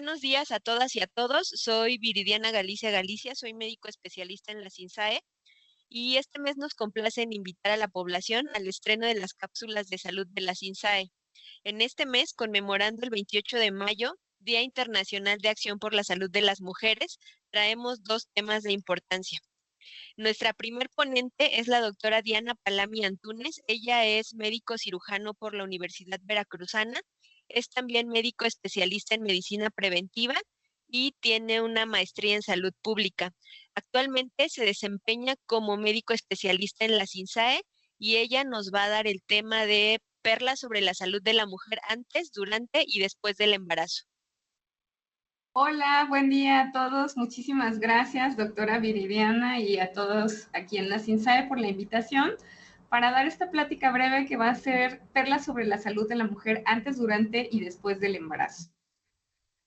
Buenos días a todas y a todos. Soy Viridiana Galicia, soy médico especialista en la SINSAE y este mes nos complace en invitar a la población al estreno de las cápsulas de salud de la SINSAE. En este mes, conmemorando el 28 de mayo, Día Internacional de Acción por la Salud de las Mujeres, traemos dos temas de importancia. Nuestra primer ponente es la doctora Diana Palami Antúnez. Ella es médico cirujano por la Universidad Veracruzana, es también médico especialista en medicina preventiva y tiene una maestría en salud pública. Actualmente se desempeña como médico especialista en la SINSAE y ella nos va a dar el tema de perlas sobre la salud de la mujer antes, durante y después del embarazo. Hola, buen día a todos. Muchísimas gracias, doctora Viridiana, y a todos aquí en la SINSAE por la invitación para dar esta plática breve que va a ser perlas sobre la salud de la mujer antes, durante y después del embarazo.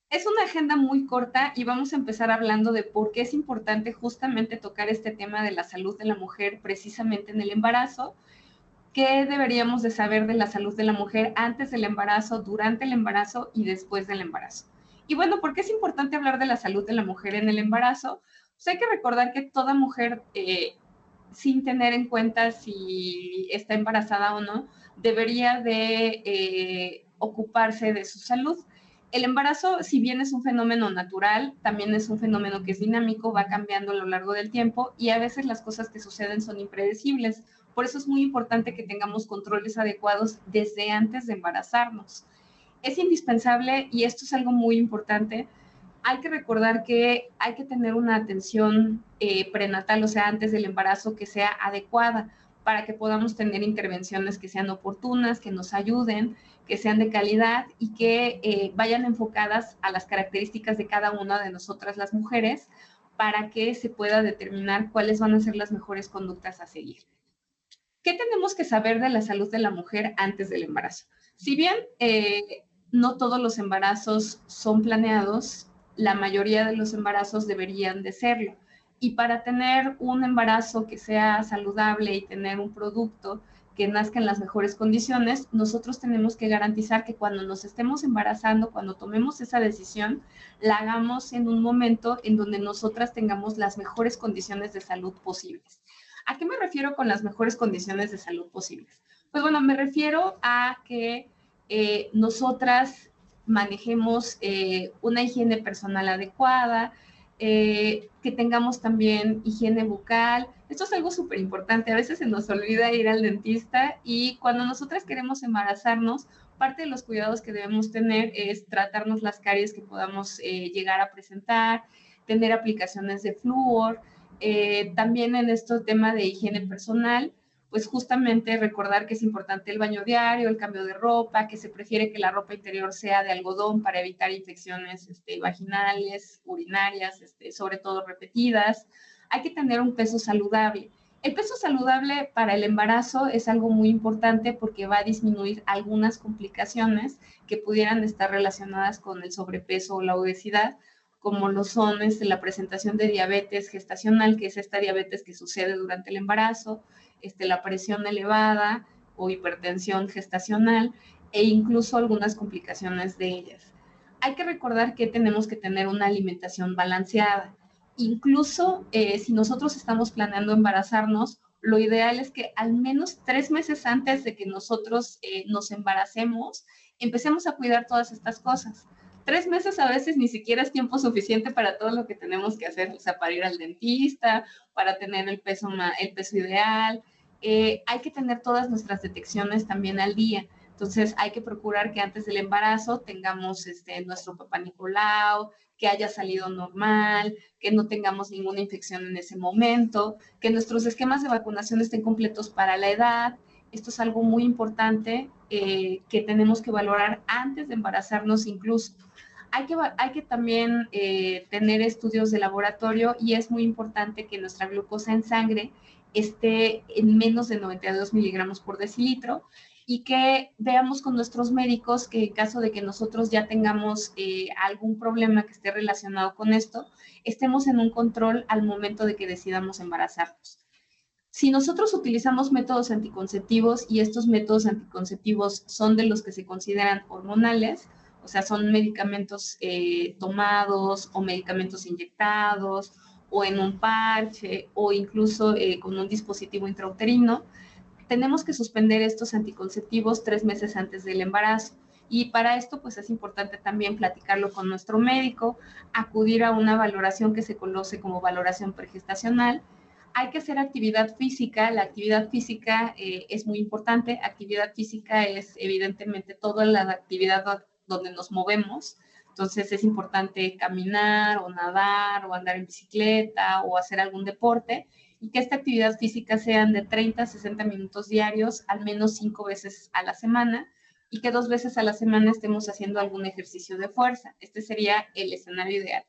Es una agenda muy corta y vamos a empezar hablando de por qué es importante justamente tocar este tema de la salud de la mujer precisamente en el embarazo. ¿Qué deberíamos de saber de la salud de la mujer antes del embarazo, durante el embarazo y después del embarazo? Y bueno, ¿por qué es importante hablar de la salud de la mujer en el embarazo? Pues hay que recordar que toda mujer, sin tener en cuenta si está embarazada o no, debería de ocuparse de su salud. El embarazo, si bien es un fenómeno natural, también es un fenómeno que es dinámico, va cambiando a lo largo del tiempo y a veces las cosas que suceden son impredecibles. Por eso es muy importante que tengamos controles adecuados desde antes de embarazarnos. Es indispensable, y esto es algo muy importante, hay que recordar que hay que tener una atención prenatal, o sea, antes del embarazo, que sea adecuada para que podamos tener intervenciones que sean oportunas, que nos ayuden, que sean de calidad y que vayan enfocadas a las características de cada una de nosotras las mujeres para que se pueda determinar cuáles van a ser las mejores conductas a seguir. ¿Qué tenemos que saber de la salud de la mujer antes del embarazo? Si bien no todos los embarazos son planeados, la mayoría de los embarazos deberían de serlo. Y para tener un embarazo que sea saludable y tener un producto que nazca en las mejores condiciones, nosotros tenemos que garantizar que cuando nos estemos embarazando, cuando tomemos esa decisión, la hagamos en un momento en donde nosotras tengamos las mejores condiciones de salud posibles. ¿A qué me refiero con las mejores condiciones de salud posibles? Pues bueno, me refiero a que nosotras manejemos una higiene personal adecuada, que tengamos también higiene bucal. Esto es algo súper importante. A veces se nos olvida ir al dentista y cuando nosotras queremos embarazarnos, parte de los cuidados que debemos tener es tratarnos las caries que podamos llegar a presentar, tener aplicaciones de flúor, también en este tema de higiene personal, pues justamente recordar que es importante el baño diario, el cambio de ropa, que se prefiere que la ropa interior sea de algodón para evitar infecciones vaginales, urinarias, sobre todo repetidas. Hay que tener un peso saludable. El peso saludable para el embarazo es algo muy importante porque va a disminuir algunas complicaciones que pudieran estar relacionadas con el sobrepeso o la obesidad, como lo son la presentación de diabetes gestacional, que es esta diabetes que sucede durante el embarazo, la presión elevada o hipertensión gestacional e incluso algunas complicaciones de ellas. Hay que recordar que tenemos que tener una alimentación balanceada. Incluso si nosotros estamos planeando embarazarnos, lo ideal es que al menos 3 meses antes de que nosotros nos embaracemos, empecemos a cuidar todas estas cosas. 3 meses a veces ni siquiera es tiempo suficiente para todo lo que tenemos que hacer, o sea, para ir al dentista, para tener el peso ideal. Hay que tener todas nuestras detecciones también al día. Entonces, hay que procurar que antes del embarazo tengamos nuestro papá Nicolau, que haya salido normal, que no tengamos ninguna infección en ese momento, que nuestros esquemas de vacunación estén completos para la edad. Esto es algo muy importante que tenemos que valorar antes de embarazarnos incluso. Hay que también tener estudios de laboratorio y es muy importante que nuestra glucosa en sangre esté en menos de 92 miligramos por decilitro y que veamos con nuestros médicos que en caso de que nosotros ya tengamos algún problema que esté relacionado con esto, estemos en un control al momento de que decidamos embarazarnos. Si nosotros utilizamos métodos anticonceptivos y estos métodos anticonceptivos son de los que se consideran hormonales, O sea, son medicamentos tomados o medicamentos inyectados o en un parche o incluso con un dispositivo intrauterino. Tenemos que suspender estos anticonceptivos 3 meses antes del embarazo. Y para esto, pues es importante también platicarlo con nuestro médico, acudir a una valoración que se conoce como valoración pregestacional. Hay que hacer actividad física. La actividad física es muy importante. Actividad física es evidentemente toda la actividad donde nos movemos. Entonces es importante caminar o nadar o andar en bicicleta o hacer algún deporte, y que esta actividad física sean de 30 a 60 minutos diarios, al menos 5 veces a la semana, y que 2 veces a la semana estemos haciendo algún ejercicio de fuerza. Este sería el escenario ideal.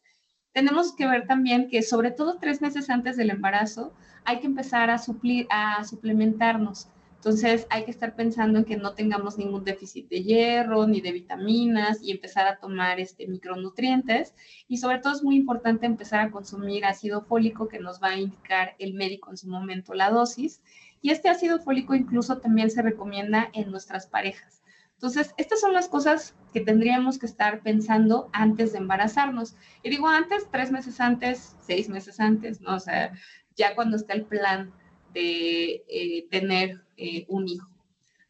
Tenemos que ver también que sobre todo 3 meses antes del embarazo hay que empezar a suplementarnos. Entonces hay que estar pensando en que no tengamos ningún déficit de hierro ni de vitaminas y empezar a tomar micronutrientes. Y sobre todo es muy importante empezar a consumir ácido fólico, que nos va a indicar el médico en su momento la dosis. Y este ácido fólico incluso también se recomienda en nuestras parejas. Entonces, estas son las cosas que tendríamos que estar pensando antes de embarazarnos. Y digo antes, 3 meses antes, 6 meses antes, ¿no? O sea, ya cuando está el plan de tener un hijo.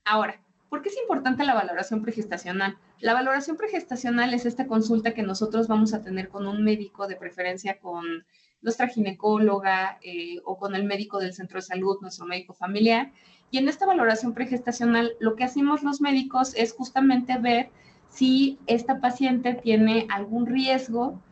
Ahora, ¿por qué es importante la valoración pregestacional? La valoración pregestacional es esta consulta que nosotros vamos a tener con un médico, de preferencia con nuestra ginecóloga o con el médico del centro de salud, nuestro médico familiar. Y en esta valoración pregestacional, lo que hacemos los médicos es justamente ver si esta paciente tiene algún riesgo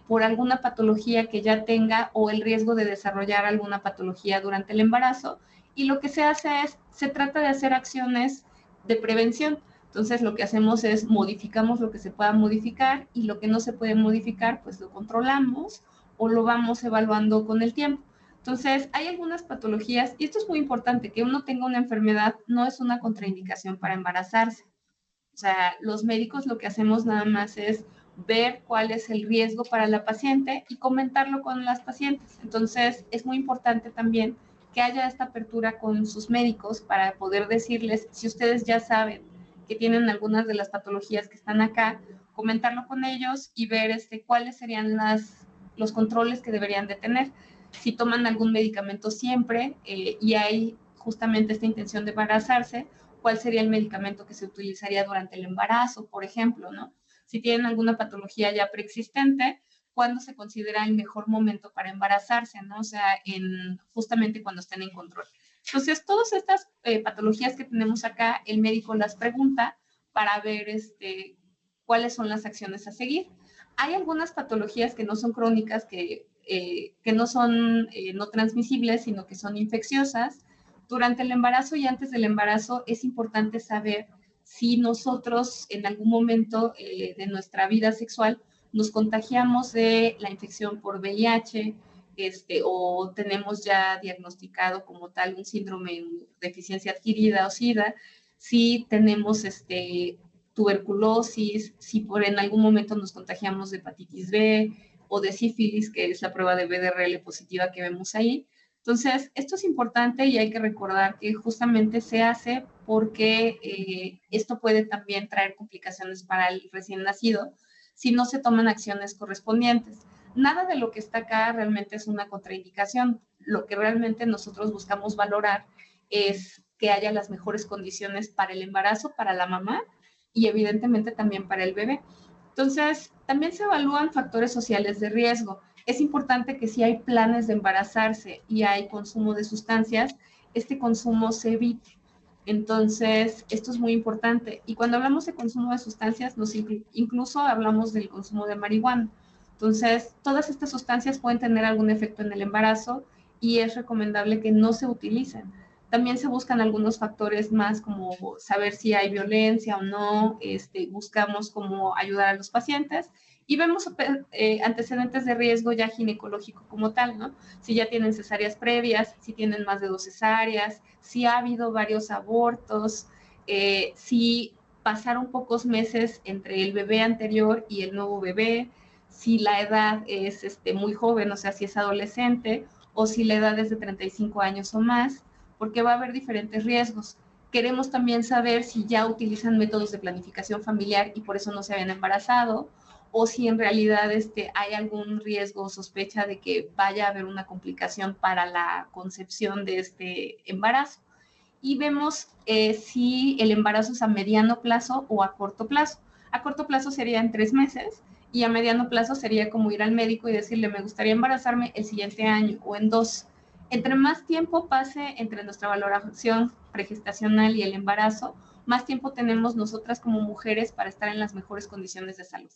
por alguna patología que ya tenga o el riesgo de desarrollar alguna patología durante el embarazo. Y lo que se hace es, se trata de hacer acciones de prevención. Entonces lo que hacemos es modificamos lo que se pueda modificar, y lo que no se puede modificar, pues lo controlamos o lo vamos evaluando con el tiempo. Entonces, hay algunas patologías, y esto es muy importante: que uno tenga una enfermedad no es una contraindicación para embarazarse. O sea, los médicos lo que hacemos nada más es ver cuál es el riesgo para la paciente y comentarlo con las pacientes. Entonces, es muy importante también que haya esta apertura con sus médicos para poder decirles, si ustedes ya saben que tienen algunas de las patologías que están acá, comentarlo con ellos y ver cuáles serían los controles que deberían de tener. Si toman algún medicamento siempre y hay justamente esta intención de embarazarse, cuál sería el medicamento que se utilizaría durante el embarazo, por ejemplo, ¿no? Si tienen alguna patología ya preexistente, ¿cuándo se considera el mejor momento para embarazarse, ¿no? O sea, justamente cuando estén en control. Entonces, todas estas patologías que tenemos acá, el médico las pregunta para ver cuáles son las acciones a seguir. Hay algunas patologías que no son crónicas, que no son no transmisibles, sino que son infecciosas. Durante el embarazo y antes del embarazo es importante saber si nosotros en algún momento de nuestra vida sexual nos contagiamos de la infección por VIH, o tenemos ya diagnosticado como tal un síndrome de deficiencia adquirida o SIDA, si tenemos tuberculosis, si en algún momento nos contagiamos de hepatitis B o de sífilis, que es la prueba de BDRL positiva que vemos ahí. Entonces, esto es importante y hay que recordar que justamente se hace porque esto puede también traer complicaciones para el recién nacido si no se toman acciones correspondientes. Nada de lo que está acá realmente es una contraindicación. Lo que realmente nosotros buscamos valorar es que haya las mejores condiciones para el embarazo, para la mamá y evidentemente también para el bebé. Entonces, también se evalúan factores sociales de riesgo. Es importante que si hay planes de embarazarse y hay consumo de sustancias, este consumo se evite. Entonces, esto es muy importante. Y cuando hablamos de consumo de sustancias, incluso hablamos del consumo de marihuana. Entonces, todas estas sustancias pueden tener algún efecto en el embarazo y es recomendable que no se utilicen. También se buscan algunos factores más, como saber si hay violencia o no, buscamos cómo ayudar a los pacientes y vemos antecedentes de riesgo ya ginecológico como tal, ¿no? Si ya tienen cesáreas previas, si tienen más de 2 cesáreas, si ha habido varios abortos, si pasaron pocos meses entre el bebé anterior y el nuevo bebé, si la edad es muy joven, o sea, si es adolescente, o si la edad es de 35 años o más, porque va a haber diferentes riesgos. Queremos también saber si ya utilizan métodos de planificación familiar y por eso no se habían embarazado, o si en realidad hay algún riesgo o sospecha de que vaya a haber una complicación para la concepción de este embarazo. Y vemos si el embarazo es a mediano plazo o a corto plazo. A corto plazo sería en 3 meses y a mediano plazo sería como ir al médico y decirle, me gustaría embarazarme el siguiente año o en 2. Entre más tiempo pase entre nuestra valoración pregestacional y el embarazo, más tiempo tenemos nosotras como mujeres para estar en las mejores condiciones de salud.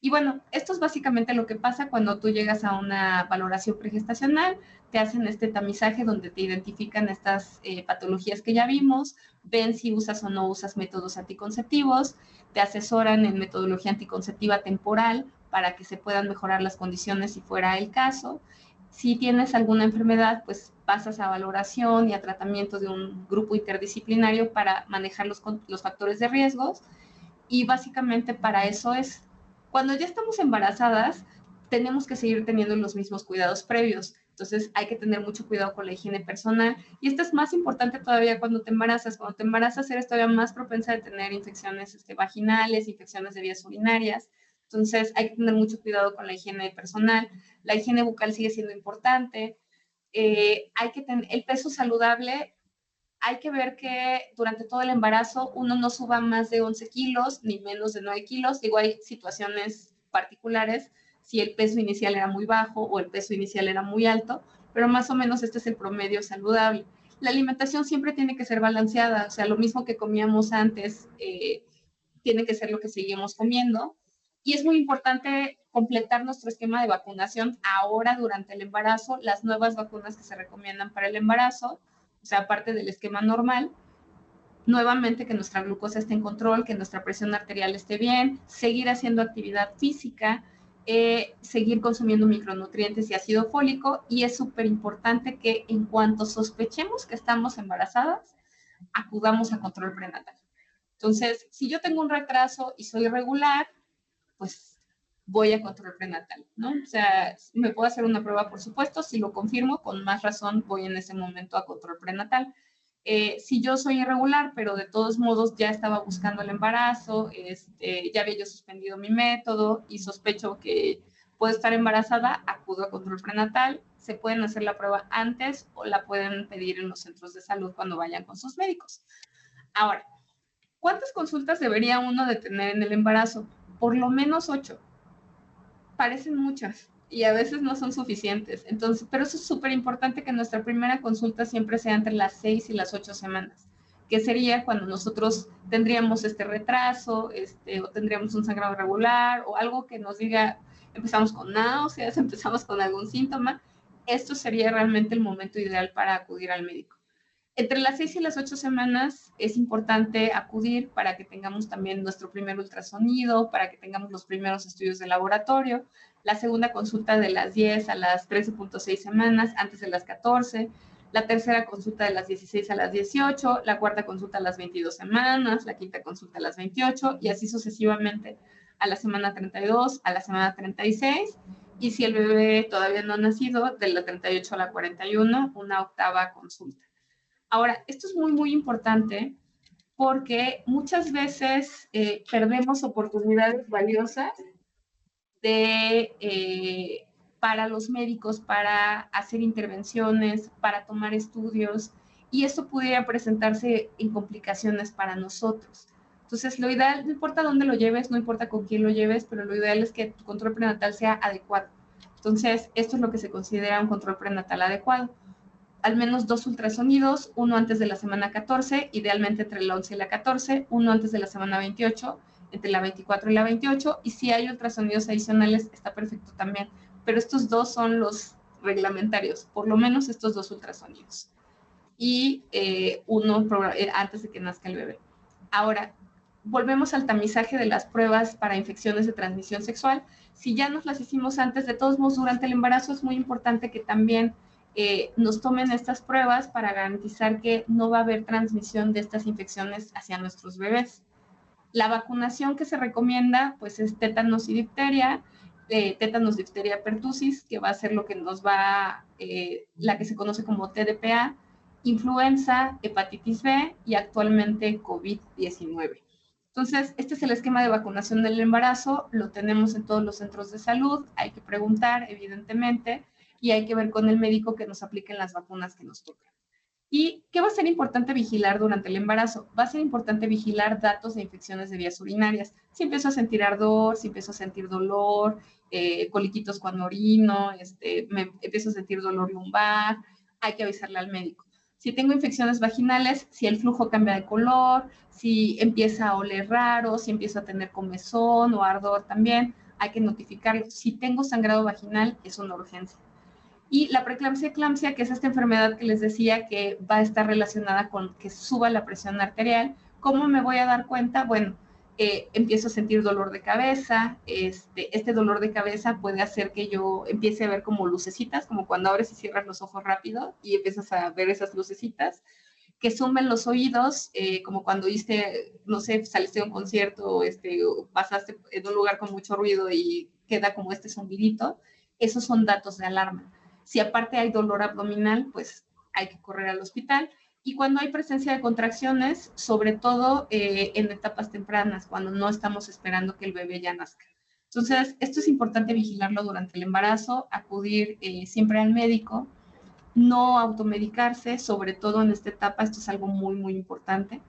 Y bueno, esto es básicamente lo que pasa cuando tú llegas a una valoración pregestacional, te hacen este tamizaje donde te identifican estas patologías que ya vimos, ven si usas o no usas métodos anticonceptivos, te asesoran en metodología anticonceptiva temporal para que se puedan mejorar las condiciones si fuera el caso. Si tienes alguna enfermedad, pues pasas a valoración y a tratamiento de un grupo interdisciplinario para manejar los factores de riesgos. Y básicamente para eso es. Cuando ya estamos embarazadas, tenemos que seguir teniendo los mismos cuidados previos. Entonces hay que tener mucho cuidado con la higiene personal. Y esto es más importante todavía cuando te embarazas. Cuando te embarazas eres todavía más propensa a tener infecciones vaginales, infecciones de vías urinarias. Entonces hay que tener mucho cuidado con la higiene personal. La higiene bucal sigue siendo importante. Hay que tener el peso saludable. Hay que ver que durante todo el embarazo uno no suba más de 11 kilos ni menos de 9 kilos. Digo, hay situaciones particulares si el peso inicial era muy bajo o el peso inicial era muy alto, pero más o menos este es el promedio saludable. La alimentación siempre tiene que ser balanceada, o sea, lo mismo que comíamos antes tiene que ser lo que seguimos comiendo. Y es muy importante completar nuestro esquema de vacunación ahora durante el embarazo, las nuevas vacunas que se recomiendan para el embarazo, o sea, aparte del esquema normal, nuevamente que nuestra glucosa esté en control, que nuestra presión arterial esté bien, seguir haciendo actividad física, seguir consumiendo micronutrientes y ácido fólico, y es súper importante que en cuanto sospechemos que estamos embarazadas, acudamos a control prenatal. Entonces, si yo tengo un retraso y soy irregular, pues voy a control prenatal, ¿no? O sea, me puedo hacer una prueba, por supuesto, si lo confirmo, con más razón voy en ese momento a control prenatal. Si yo soy irregular, pero de todos modos ya estaba buscando el embarazo, ya había yo suspendido mi método y sospecho que puedo estar embarazada, acudo a control prenatal. Se pueden hacer la prueba antes o la pueden pedir en los centros de salud cuando vayan con sus médicos. Ahora, ¿cuántas consultas debería uno de tener en el embarazo? Por lo menos 8. Parecen muchas y a veces no son suficientes. Entonces, pero eso es súper importante, que nuestra primera consulta siempre sea entre las 6 y las 8 semanas, que sería cuando nosotros tendríamos este retraso, o tendríamos un sangrado irregular o algo que nos diga, empezamos con náuseas, empezamos con algún síntoma. Esto sería realmente el momento ideal para acudir al médico. Entre las 6 y las 8 semanas es importante acudir para que tengamos también nuestro primer ultrasonido, para que tengamos los primeros estudios de laboratorio, la segunda consulta de las 10 a las 13.6 semanas, antes de las 14, la tercera consulta de las 16 a las 18, la cuarta consulta a las 22 semanas, la quinta consulta a las 28 y así sucesivamente a la semana 32, a la semana 36, y si el bebé todavía no ha nacido, de la 38 a la 41, una octava consulta. Ahora, esto es muy, muy importante porque muchas veces perdemos oportunidades valiosas para los médicos, para hacer intervenciones, para tomar estudios, y esto pudiera presentarse en complicaciones para nosotros. Entonces, lo ideal, no importa dónde lo lleves, no importa con quién lo lleves, pero lo ideal es que tu control prenatal sea adecuado. Entonces, esto es lo que se considera un control prenatal adecuado. Al menos 2 ultrasonidos, uno antes de la semana 14, idealmente entre la 11 y la 14, uno antes de la semana 28, entre la 24 y la 28, y si hay ultrasonidos adicionales, está perfecto también. Pero estos 2 son los reglamentarios, por lo menos estos 2 ultrasonidos. Y uno antes de que nazca el bebé. Ahora, volvemos al tamizaje de las pruebas para infecciones de transmisión sexual. Si ya nos las hicimos antes, de todos modos, durante el embarazo es muy importante que también nos tomen estas pruebas para garantizar que no va a haber transmisión de estas infecciones hacia nuestros bebés. La vacunación que se recomienda, pues, es tétanos y difteria, tétanos, difteria, pertussis, que va a ser lo que nos va, la que se conoce como TDPA, influenza, hepatitis B y actualmente COVID-19. Entonces, este es el esquema de vacunación del embarazo, lo tenemos en todos los centros de salud, hay que preguntar, evidentemente, y hay que ver con el médico que nos apliquen las vacunas que nos tocan. ¿Y qué va a ser importante vigilar durante el embarazo? Va a ser importante vigilar datos de infecciones de vías urinarias. Si empiezo a sentir ardor, si empiezo a sentir dolor, coliquitos cuando orino, me empiezo a sentir dolor lumbar, hay que avisarle al médico. Si tengo infecciones vaginales, si el flujo cambia de color, si empieza a oler raro, si empiezo a tener comezón o ardor también, hay que notificarlo. Si tengo sangrado vaginal, es una urgencia. Y la preeclampsia, que es esta enfermedad que les decía que va a estar relacionada con que suba la presión arterial. ¿Cómo me voy a dar cuenta? Bueno, empiezo a sentir dolor de cabeza. Este dolor de cabeza puede hacer que yo empiece a ver como lucecitas, como cuando abres y cierras los ojos rápido y empiezas a ver esas lucecitas. Que sumen los oídos, como cuando oíste, no sé, saliste de un concierto o pasaste en un lugar con mucho ruido y queda como este zumbidito. Esos son datos de alarma. Si aparte hay dolor abdominal, pues hay que correr al hospital. Y cuando hay presencia de contracciones, sobre todo en etapas tempranas, cuando no estamos esperando que el bebé ya nazca. Entonces, esto es importante vigilarlo durante el embarazo, acudir siempre al médico, no automedicarse, sobre todo en esta etapa, esto es algo muy, muy importante.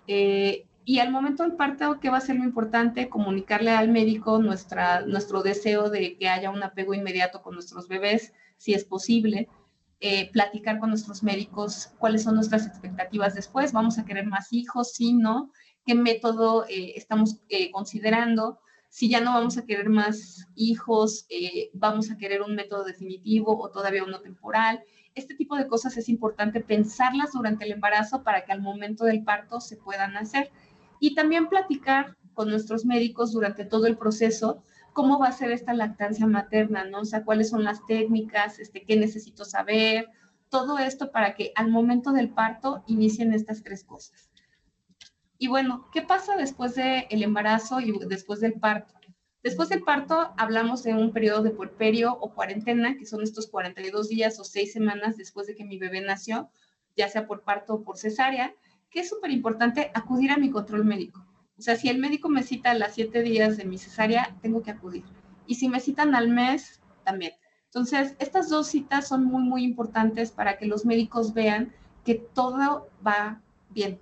Y al momento del parto, ¿qué va a ser lo importante? Comunicarle al médico nuestro deseo de que haya un apego inmediato con nuestros bebés, si es posible. Platicar con nuestros médicos cuáles son nuestras expectativas después. ¿Vamos a querer más hijos? ¿Sí, no? ¿Qué método estamos considerando? Si ya no vamos a querer más hijos, ¿vamos a querer un método definitivo o todavía uno temporal? Este tipo de cosas es importante pensarlas durante el embarazo para que al momento del parto se puedan hacer. Y también platicar con nuestros médicos durante todo el proceso cómo va a ser esta lactancia materna, ¿no? O sea, cuáles son las técnicas, qué necesito saber, todo esto para que al momento del parto inicien estas tres cosas. Y bueno, ¿qué pasa después del embarazo y después del parto? Después del parto hablamos de un periodo de puerperio o cuarentena, que son estos 42 días o 6 semanas después de que mi bebé nació, ya sea por parto o por cesárea, que es súper importante acudir a mi control médico. O sea, si el médico me cita a las 7 días de mi cesárea, tengo que acudir. Y si me citan al mes, también. Entonces, estas dos citas son muy, muy importantes para que los médicos vean que todo va bien.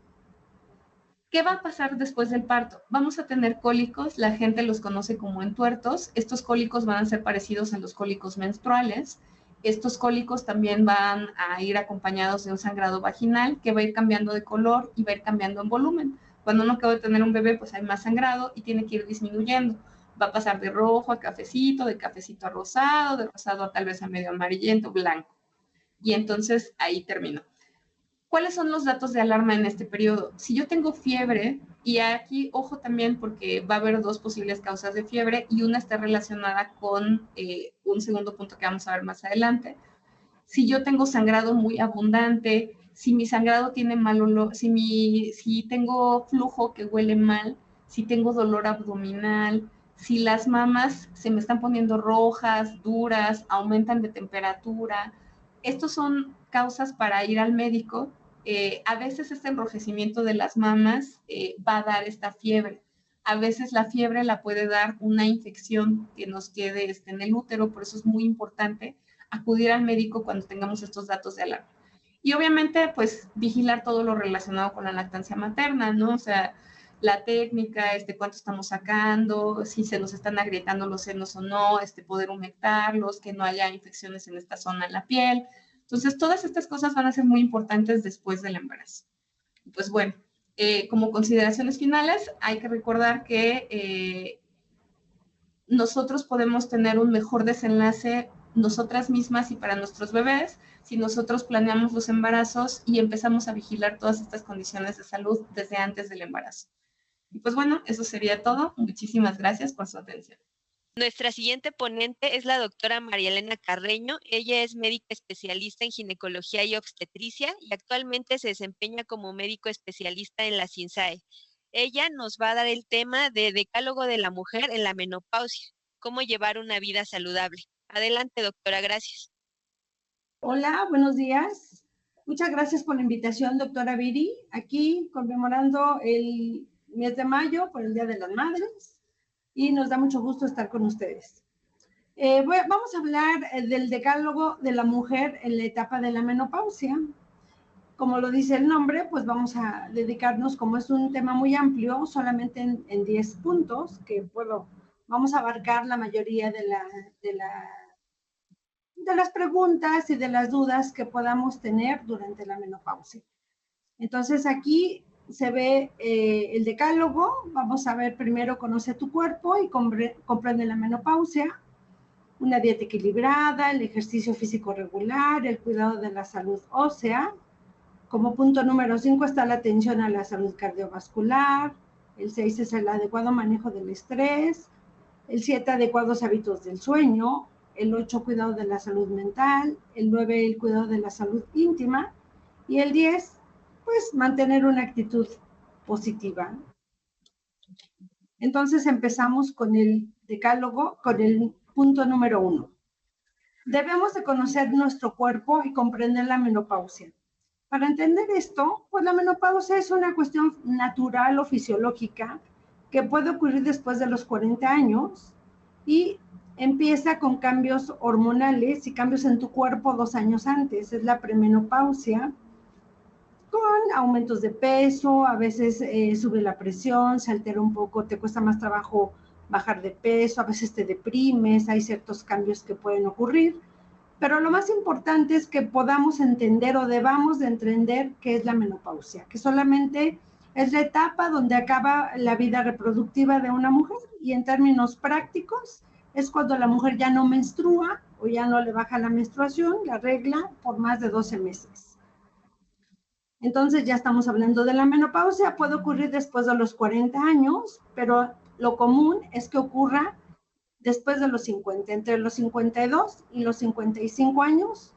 ¿Qué va a pasar después del parto? Vamos a tener cólicos, la gente los conoce como entuertos. Estos cólicos van a ser parecidos a los cólicos menstruales. Estos cólicos también van a ir acompañados de un sangrado vaginal que va a ir cambiando de color y va a ir cambiando en volumen. Cuando uno acaba de tener un bebé, pues hay más sangrado y tiene que ir disminuyendo. Va a pasar de rojo a cafecito, de cafecito a rosado, de rosado a tal vez a medio amarillento, blanco. Y entonces ahí terminó. ¿Cuáles son los datos de alarma en este periodo? Si yo tengo fiebre, y aquí ojo también porque va a haber dos posibles causas de fiebre y una está relacionada con un segundo punto que vamos a ver más adelante. Si yo tengo sangrado muy abundante, si mi sangrado tiene mal olor, si tengo flujo que huele mal, si tengo dolor abdominal, si las mamas se me están poniendo rojas, duras, aumentan de temperatura. Estos son causas para ir al médico. A veces este enrojecimiento de las mamas va a dar esta fiebre. A veces la fiebre la puede dar una infección que nos quede en el útero, por eso es muy importante acudir al médico cuando tengamos estos datos de alarma. Y obviamente, pues, vigilar todo lo relacionado con la lactancia materna, ¿no? O sea, la técnica, cuánto estamos sacando, si se nos están agrietando los senos o no, poder humectarlos, que no haya infecciones en esta zona de la piel. Entonces, todas estas cosas van a ser muy importantes después del embarazo. Pues bueno, como consideraciones finales, hay que recordar que nosotros podemos tener un mejor desenlace nosotras mismas y para nuestros bebés si nosotros planeamos los embarazos y empezamos a vigilar todas estas condiciones de salud desde antes del embarazo. Y pues bueno, eso sería todo. Muchísimas gracias por su atención. Nuestra siguiente ponente es la doctora María Elena Carreño. Ella es médica especialista en ginecología y obstetricia y actualmente se desempeña como médico especialista en la CINSAE. Ella nos va a dar el tema de Decálogo de la Mujer en la Menopausia, cómo llevar una vida saludable. Adelante, doctora, gracias. Hola, buenos días. Muchas gracias por la invitación, doctora Viri. Aquí conmemorando el mes de mayo por el Día de las Madres y nos da mucho gusto estar con ustedes. Vamos a hablar del decálogo de la mujer en la etapa de la menopausia. Como lo dice el nombre, pues vamos a dedicarnos, como es un tema muy amplio, solamente en 10 puntos, que vamos a abarcar la mayoría de las preguntas y de las dudas que podamos tener durante la menopausia. Entonces aquí se ve el decálogo. Vamos a ver primero: conoce tu cuerpo y comprende la menopausia, una dieta equilibrada, el ejercicio físico regular, el cuidado de la salud ósea. Como punto número 5 está la atención a la salud cardiovascular, el 6 es el adecuado manejo del estrés, el 7 adecuados hábitos del sueño, el 8 cuidado de la salud mental, el 9 el cuidado de la salud íntima y el 10 pues mantener una actitud positiva. Entonces empezamos con el decálogo, con el punto número 1. Debemos de conocer nuestro cuerpo y comprender la menopausia. Para entender esto, pues la menopausia es una cuestión natural o fisiológica que puede ocurrir después de los 40 años y empieza con cambios hormonales y cambios en tu cuerpo 2 años antes. Es la premenopausia, con aumentos de peso, a veces sube la presión, se altera un poco, te cuesta más trabajo bajar de peso, a veces te deprimes, hay ciertos cambios que pueden ocurrir. Pero lo más importante es que podamos entender o debamos de entender qué es la menopausia, que solamente es la etapa donde acaba la vida reproductiva de una mujer y en términos prácticos es cuando la mujer ya no menstrua o ya no le baja la menstruación, la regla, por más de 12 meses. Entonces ya estamos hablando de la menopausia, puede ocurrir después de los 40 años, pero lo común es que ocurra después de los 50, entre los 52 y los 55 años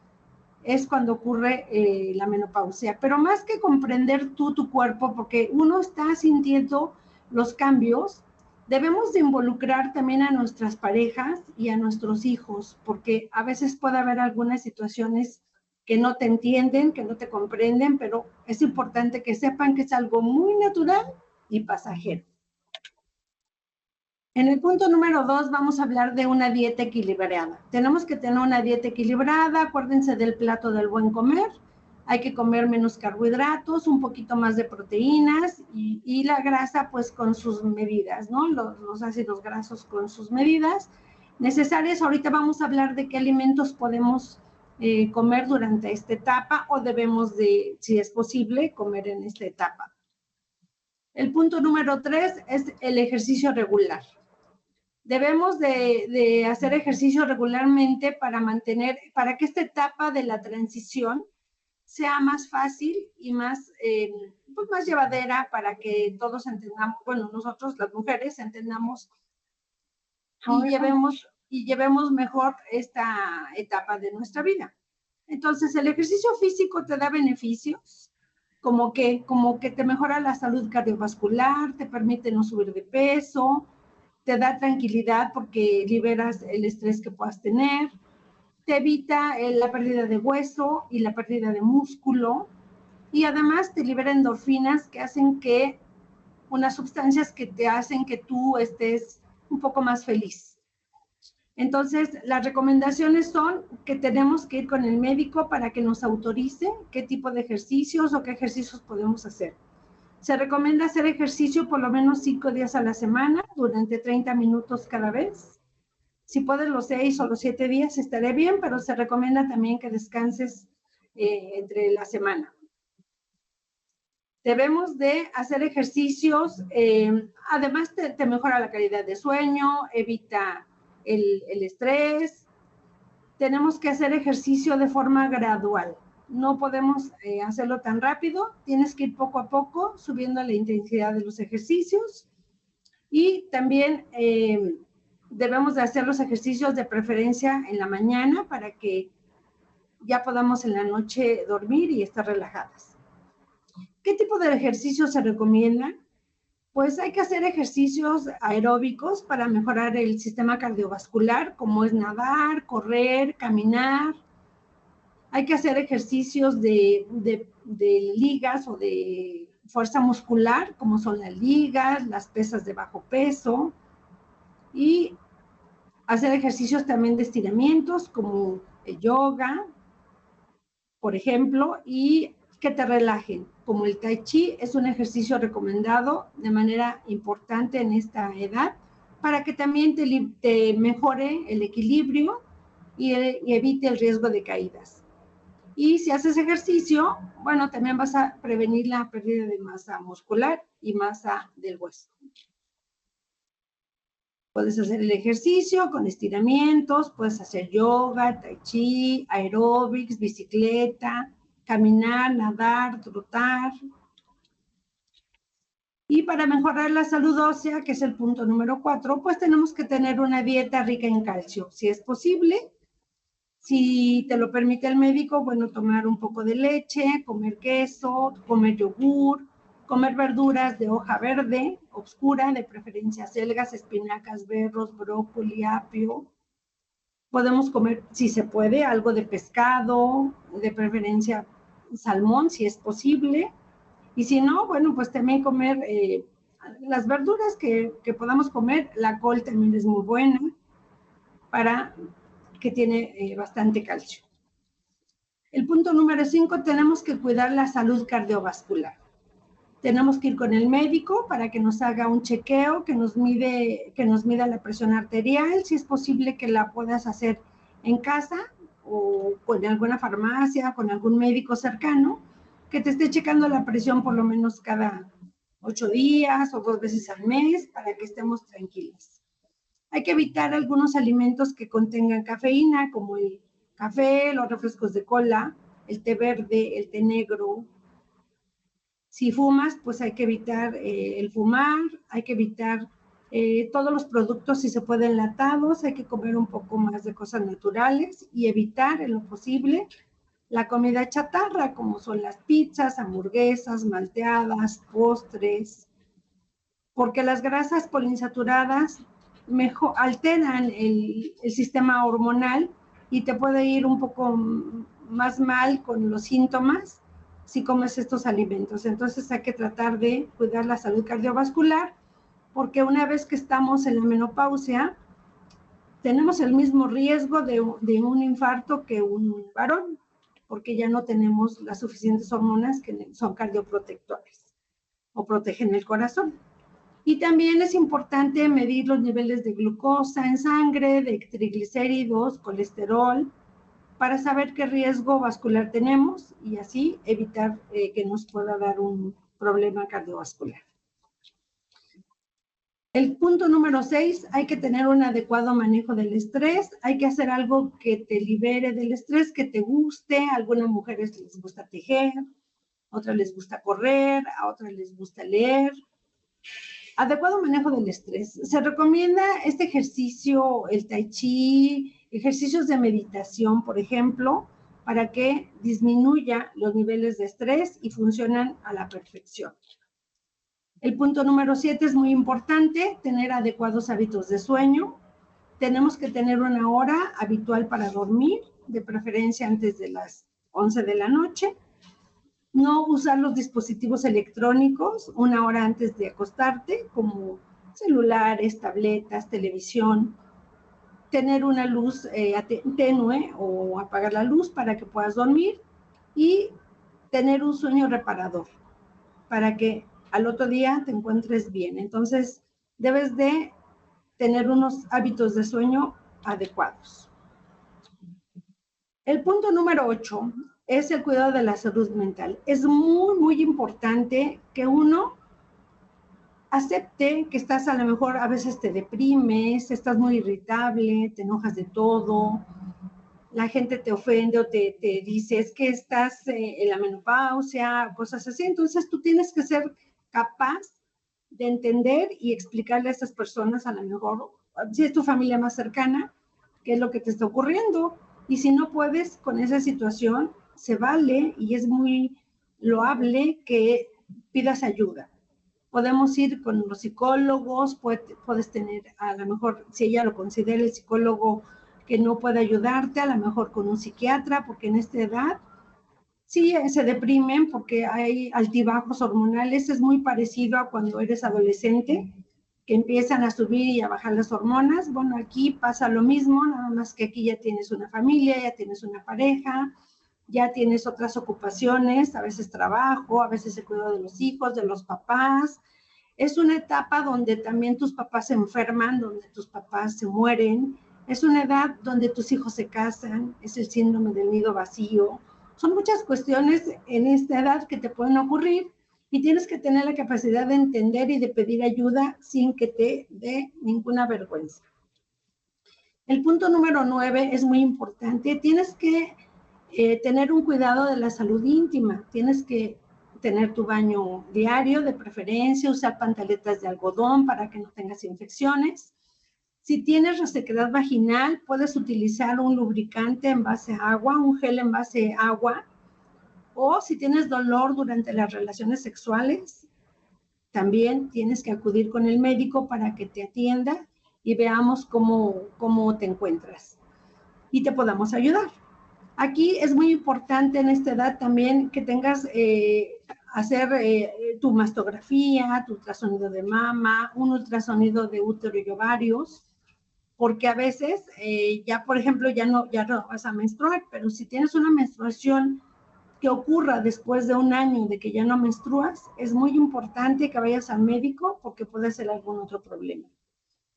es cuando ocurre la menopausia. Pero más que comprender tu cuerpo, porque uno está sintiendo los cambios, debemos de involucrar también a nuestras parejas y a nuestros hijos, porque a veces puede haber algunas situaciones que no te entienden, que no te comprenden, pero es importante que sepan que es algo muy natural y pasajero. En el punto número 2 vamos a hablar de una dieta equilibrada. Tenemos que tener una dieta equilibrada, acuérdense del plato del buen comer. Hay que comer menos carbohidratos, un poquito más de proteínas y la grasa pues con sus medidas, ¿no? Los ácidos grasos con sus medidas necesarias. Ahorita vamos a hablar de qué alimentos podemos comer durante esta etapa o debemos de, si es posible, comer en esta etapa. El punto número 3 es el ejercicio regular. Debemos de hacer ejercicio regularmente para que esta etapa de la transición sea más fácil y más llevadera para que todos entendamos, bueno, nosotros las mujeres entendamos y llevemos mejor esta etapa de nuestra vida. Entonces, el ejercicio físico te da beneficios, como que te mejora la salud cardiovascular, te permite no subir de peso, te da tranquilidad porque liberas el estrés que puedas tener, te evita la pérdida de hueso y la pérdida de músculo, y además te libera endorfinas que hacen que, unas sustancias que te hacen que tú estés un poco más feliz. Entonces, las recomendaciones son que tenemos que ir con el médico para que nos autorice qué tipo de ejercicios o qué ejercicios podemos hacer. Se recomienda hacer ejercicio por lo menos 5 días a la semana, durante 30 minutos cada vez. Si puedes los 6 o los 7 días estaré bien, pero se recomienda también que descanses entre la semana. Debemos de hacer ejercicios, además te mejora la calidad de sueño, evita el estrés. Tenemos que hacer ejercicio de forma gradual. No podemos hacerlo tan rápido, tienes que ir poco a poco subiendo la intensidad de los ejercicios y también debemos de hacer los ejercicios de preferencia en la mañana para que ya podamos en la noche dormir y estar relajadas. ¿Qué tipo de ejercicios se recomiendan? Pues hay que hacer ejercicios aeróbicos para mejorar el sistema cardiovascular, como es nadar, correr, caminar. Hay que hacer ejercicios de ligas o de fuerza muscular, como son las ligas, las pesas de bajo peso, y hacer ejercicios también de estiramientos, como el yoga, por ejemplo, y que te relajen, como el tai chi es un ejercicio recomendado de manera importante en esta edad, para que también te mejore el equilibrio y evite el riesgo de caídas. Y si haces ejercicio, bueno, también vas a prevenir la pérdida de masa muscular y masa del hueso. Puedes hacer el ejercicio con estiramientos, puedes hacer yoga, tai chi, aeróbics, bicicleta, caminar, nadar, trotar. Y para mejorar la salud ósea, que es el punto número 4, pues tenemos que tener una dieta rica en calcio, si es posible. Si te lo permite el médico, bueno, tomar un poco de leche, comer queso, comer yogur, comer verduras de hoja verde, oscura, de preferencia selgas, espinacas, berros, brócoli, apio. Podemos comer, si se puede, algo de pescado, de preferencia salmón, si es posible. Y si no, bueno, pues también comer las verduras que podamos comer. La col también es muy buena que tiene bastante calcio. El punto número 5, tenemos que cuidar la salud cardiovascular. Tenemos que ir con el médico para que nos haga un chequeo, que nos mida la presión arterial, si es posible que la puedas hacer en casa o con alguna farmacia, con algún médico cercano, que te esté checando la presión por lo menos cada 8 días o 2 veces al mes para que estemos tranquilos. Hay que evitar algunos alimentos que contengan cafeína, como el café, los refrescos de cola, el té verde, el té negro. Si fumas, pues hay que evitar el fumar, hay que evitar todos los productos, si se puede, enlatados, hay que comer un poco más de cosas naturales y evitar en lo posible la comida chatarra, como son las pizzas, hamburguesas, malteadas, postres, porque las grasas poliinsaturadas alteran el sistema hormonal y te puede ir un poco más mal con los síntomas si comes estos alimentos. Entonces hay que tratar de cuidar la salud cardiovascular, porque una vez que estamos en la menopausia, tenemos el mismo riesgo de un infarto que un varón, porque ya no tenemos las suficientes hormonas que son cardioprotectores o protegen el corazón. Y también es importante medir los niveles de glucosa en sangre, de triglicéridos, colesterol, para saber qué riesgo vascular tenemos y así evitar que nos pueda dar un problema cardiovascular. El punto número 6, hay que tener un adecuado manejo del estrés, hay que hacer algo que te libere del estrés, que te guste. A algunas mujeres les gusta tejer, a otras les gusta correr, a otras les gusta leer. Adecuado manejo del estrés. Se recomienda este ejercicio, el tai chi, ejercicios de meditación, por ejemplo, para que disminuya los niveles de estrés y funcionan a la perfección. El punto número 7 es muy importante, tener adecuados hábitos de sueño. Tenemos que tener una hora habitual para dormir, de preferencia antes de las 11 de la noche. No usar los dispositivos electrónicos una hora antes de acostarte, como celulares, tabletas, televisión. Tener una luz tenue o apagar la luz para que puedas dormir y tener un sueño reparador para que al otro día te encuentres bien. Entonces, debes de tener unos hábitos de sueño adecuados. El punto número 8 es el cuidado de la salud mental. Es muy, muy importante que uno acepte que estás, a lo mejor a veces te deprimes, estás muy irritable, te enojas de todo, la gente te ofende o te dice es que estás en la menopausia, cosas así. Entonces tú tienes que ser capaz de entender y explicarle a esas personas, a lo mejor, si es tu familia más cercana, qué es lo que te está ocurriendo. Y si no puedes con esa situación, se vale y es muy loable que pidas ayuda. Podemos ir con los psicólogos, puedes tener, a lo mejor, si ella lo considera, el psicólogo que no puede ayudarte, a lo mejor con un psiquiatra, porque en esta edad sí se deprimen porque hay altibajos hormonales. Es muy parecido a cuando eres adolescente, que empiezan a subir y a bajar las hormonas. Bueno, aquí pasa lo mismo, nada más que aquí ya tienes una familia, ya tienes una pareja, ya tienes otras ocupaciones, a veces trabajo, a veces el cuidado de los hijos, de los papás. Es una etapa donde también tus papás se enferman, donde tus papás se mueren. Es una edad donde tus hijos se casan, es el síndrome del nido vacío. Son muchas cuestiones en esta edad que te pueden ocurrir y tienes que tener la capacidad de entender y de pedir ayuda sin que te dé ninguna vergüenza. El punto número 9 es muy importante. Tienes que tener un cuidado de la salud íntima. Tienes que tener tu baño diario, de preferencia, usar pantaletas de algodón para que no tengas infecciones. Si tienes resequedad vaginal, puedes utilizar un lubricante en base a agua, un gel en base a agua. O si tienes dolor durante las relaciones sexuales, también tienes que acudir con el médico para que te atienda y veamos cómo te encuentras y te podamos ayudar. Aquí es muy importante en esta edad también que tengas hacer tu mastografía, tu ultrasonido de mama, un ultrasonido de útero y ovarios, porque a veces ya, por ejemplo, ya no vas a menstruar, pero si tienes una menstruación que ocurra después de un año de que ya no menstruas, es muy importante que vayas al médico porque puede ser algún otro problema.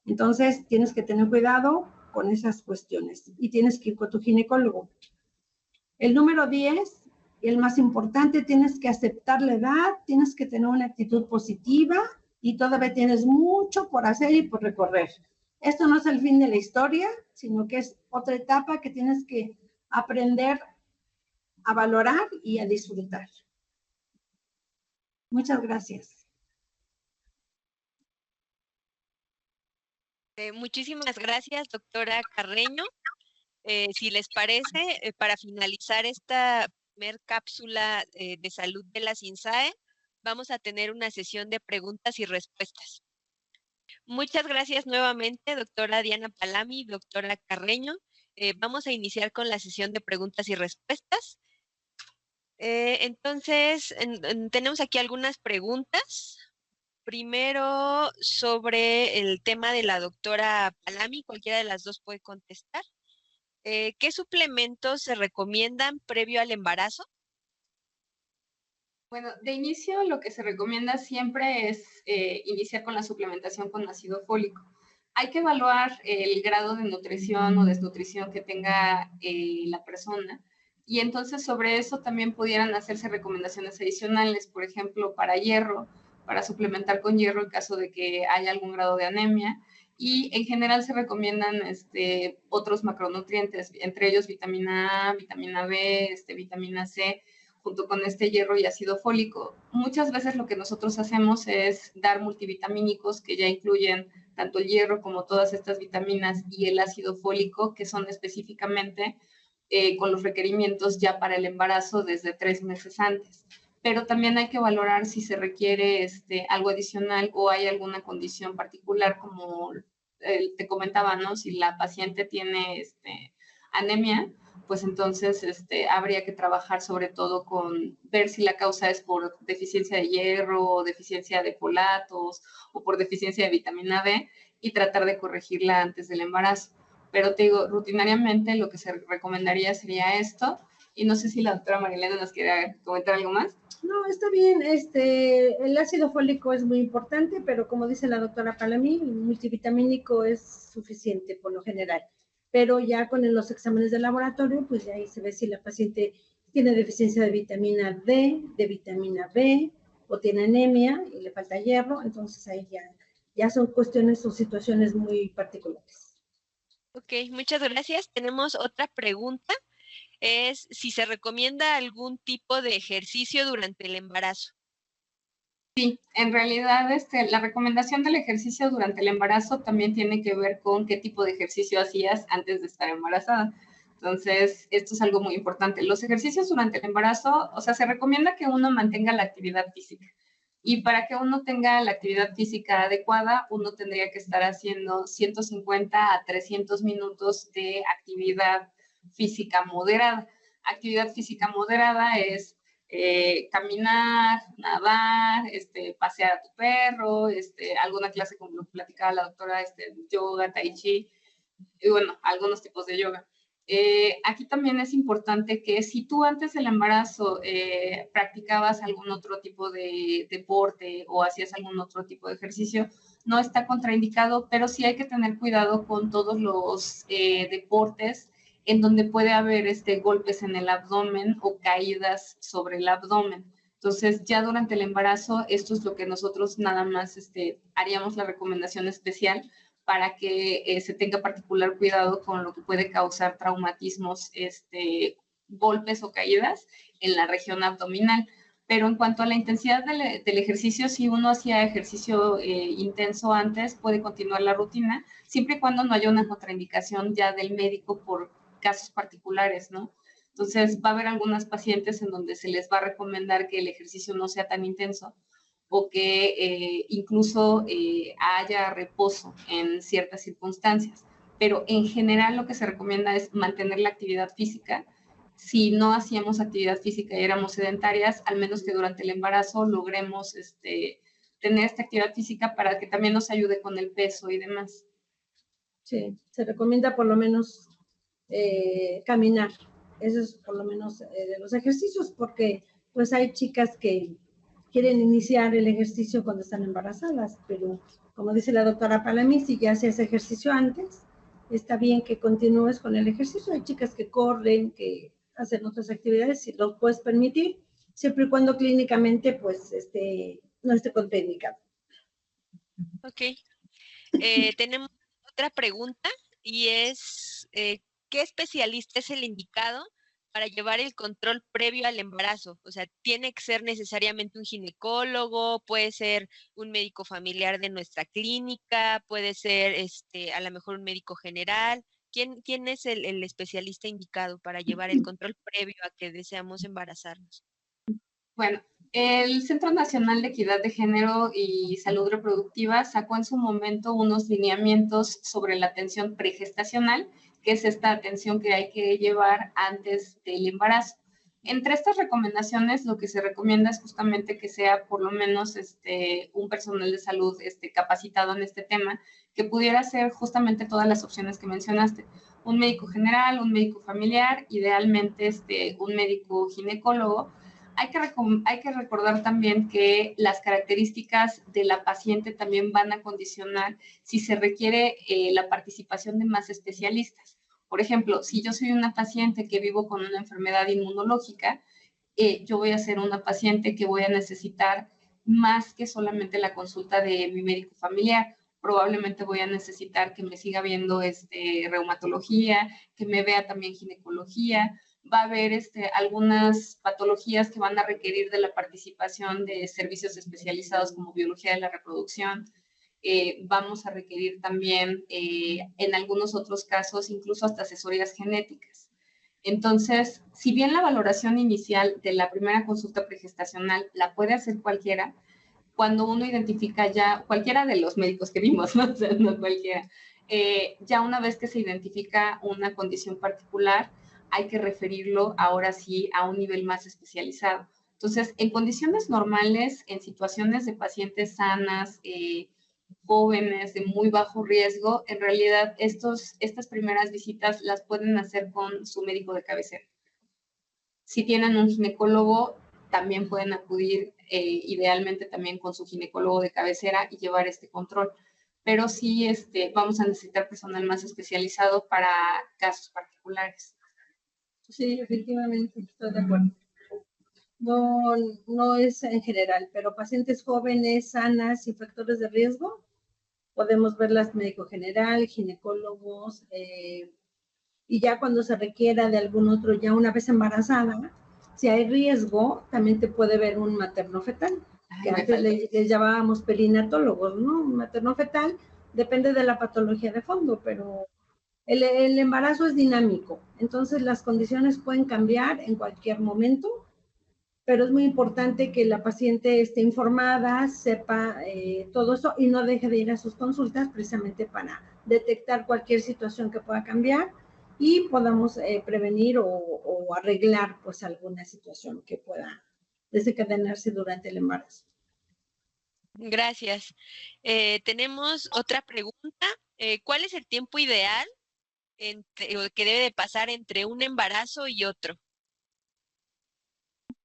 Entonces, tienes que tener cuidado con esas cuestiones y tienes que ir con tu ginecólogo. El número 10, y el más importante, tienes que aceptar la edad, tienes que tener una actitud positiva y todavía tienes mucho por hacer y por recorrer. Esto no es el fin de la historia, sino que es otra etapa que tienes que aprender a valorar y a disfrutar. Muchas gracias. Muchísimas gracias, doctora Carreño. Si les parece, para finalizar esta primer cápsula de salud de la CINSAE, vamos a tener una sesión de preguntas y respuestas. Muchas gracias nuevamente, doctora Diana Palami, doctora Carreño. Vamos a iniciar con la sesión de preguntas y respuestas. Entonces, tenemos aquí algunas preguntas. Primero, sobre el tema de la doctora Palami, cualquiera de las dos puede contestar. ¿Qué suplementos se recomiendan previo al embarazo? Bueno, de inicio lo que se recomienda siempre es iniciar con la suplementación con ácido fólico. Hay que evaluar el grado de nutrición o desnutrición que tenga la persona y entonces sobre eso también pudieran hacerse recomendaciones adicionales, por ejemplo, para hierro, para suplementar con hierro en caso de que haya algún grado de anemia. Y en general se recomiendan otros macronutrientes, entre ellos vitamina A, vitamina B, vitamina C, junto con hierro y ácido fólico. Muchas veces lo que nosotros hacemos es dar multivitamínicos que ya incluyen tanto el hierro como todas estas vitaminas y el ácido fólico, que son específicamente con los requerimientos ya para el embarazo desde 3 meses antes. Pero también hay que valorar si se requiere algo adicional o hay alguna condición particular, como te comentaba, ¿no? Si la paciente tiene anemia, pues entonces habría que trabajar sobre todo con ver si la causa es por deficiencia de hierro, o deficiencia de folatos o por deficiencia de vitamina B y tratar de corregirla antes del embarazo. Pero te digo, rutinariamente lo que se recomendaría sería esto. Y no sé si la doctora Marilena nos quiere comentar algo más. No, está bien. El ácido fólico es muy importante, pero como dice la doctora Palami, el multivitamínico es suficiente por lo general. Pero ya con los exámenes de laboratorio, pues ya ahí se ve si la paciente tiene deficiencia de vitamina D, de vitamina B, o tiene anemia y le falta hierro, entonces ahí ya son cuestiones o situaciones muy particulares. Ok, muchas gracias. Tenemos otra pregunta. Es si se recomienda algún tipo de ejercicio durante el embarazo. Sí, en realidad la recomendación del ejercicio durante el embarazo también tiene que ver con qué tipo de ejercicio hacías antes de estar embarazada. Entonces, esto es algo muy importante. Los ejercicios durante el embarazo, o sea, se recomienda que uno mantenga la actividad física. Y para que uno tenga la actividad física adecuada, uno tendría que estar haciendo 150 a 300 minutos de actividad física moderada. Actividad física moderada es caminar, nadar, pasear a tu perro, alguna clase como lo platicaba la doctora, yoga, tai chi, y bueno, algunos tipos de yoga. Aquí también es importante que si tú antes del embarazo practicabas algún otro tipo de deporte o hacías algún otro tipo de ejercicio, no está contraindicado, pero sí hay que tener cuidado con todos los deportes en donde puede haber golpes en el abdomen o caídas sobre el abdomen. Entonces, ya durante el embarazo, esto es lo que nosotros nada más haríamos la recomendación especial para que se tenga particular cuidado con lo que puede causar traumatismos, golpes o caídas en la región abdominal. Pero en cuanto a la intensidad del ejercicio, si uno hacía ejercicio intenso antes, puede continuar la rutina, siempre y cuando no haya una contraindicación ya del médico por casos particulares, ¿no? Entonces, va a haber algunas pacientes en donde se les va a recomendar que el ejercicio no sea tan intenso, o que incluso haya reposo en ciertas circunstancias. Pero en general lo que se recomienda es mantener la actividad física. Si no hacíamos actividad física y éramos sedentarias, al menos que durante el embarazo logremos tener esta actividad física para que también nos ayude con el peso y demás. Sí, se recomienda por lo menos caminar. Eso es por lo menos de los ejercicios, porque pues hay chicas que quieren iniciar el ejercicio cuando están embarazadas, pero como dice la doctora Palamí, si ya hacías ejercicio antes, está bien que continúes con el ejercicio. Hay chicas que corren, que hacen otras actividades, si lo puedes permitir, siempre y cuando clínicamente pues no esté contraindicado. Ok. Tenemos otra pregunta y es, ¿qué especialista es el indicado para llevar el control previo al embarazo? O sea, ¿tiene que ser necesariamente un ginecólogo? ¿Puede ser un médico familiar de nuestra clínica? ¿Puede ser a lo mejor un médico general? ¿Quién es el especialista indicado para llevar el control previo a que deseamos embarazarnos? Bueno, el Centro Nacional de Equidad de Género y Salud Reproductiva sacó en su momento unos lineamientos sobre la atención pregestacional, que es esta atención que hay que llevar antes del embarazo. Entre estas recomendaciones, lo que se recomienda es justamente que sea por lo menos un personal de salud capacitado en este tema, que pudiera hacer justamente todas las opciones que mencionaste. Un médico general, un médico familiar, idealmente un médico ginecólogo. Hay que recordar también que las características de la paciente también van a condicionar si se requiere la participación de más especialistas. Por ejemplo, si yo soy una paciente que vivo con una enfermedad inmunológica, yo voy a ser una paciente que voy a necesitar más que solamente la consulta de mi médico familiar. Probablemente voy a necesitar que me siga viendo reumatología, que me vea también ginecología. Va a haber algunas patologías que van a requerir de la participación de servicios especializados como biología de la reproducción. Vamos a requerir también, en algunos otros casos, incluso hasta asesorías genéticas. Entonces, si bien la valoración inicial de la primera consulta pregestacional la puede hacer cualquiera, cuando uno identifica ya, cualquiera de los médicos que vimos, ¿no? O sea, no cualquiera, ya una vez que se identifica una condición particular, hay que referirlo ahora sí a un nivel más especializado. Entonces, en condiciones normales, en situaciones de pacientes sanas, jóvenes, de muy bajo riesgo, en realidad estas primeras visitas las pueden hacer con su médico de cabecera. Si tienen un ginecólogo, también pueden acudir idealmente también con su ginecólogo de cabecera y llevar este control. Pero sí vamos a necesitar personal más especializado para casos particulares. Sí, efectivamente, estoy de acuerdo. No es en general, pero pacientes jóvenes, sanas y factores de riesgo, podemos verlas médico general, ginecólogos, y ya cuando se requiera de algún otro, ya una vez embarazada, si hay riesgo, también te puede ver un materno-fetal, que antes les llamábamos perinatólogos, ¿no? Un materno-fetal depende de la patología de fondo, pero el embarazo es dinámico, entonces las condiciones pueden cambiar en cualquier momento pero es muy importante que la paciente esté informada, sepa todo eso y no deje de ir a sus consultas precisamente para detectar cualquier situación que pueda cambiar y podamos prevenir o arreglar pues alguna situación que pueda desencadenarse durante el embarazo. Gracias. Tenemos otra pregunta. ¿Cuál es el tiempo ideal que debe de pasar entre un embarazo y otro?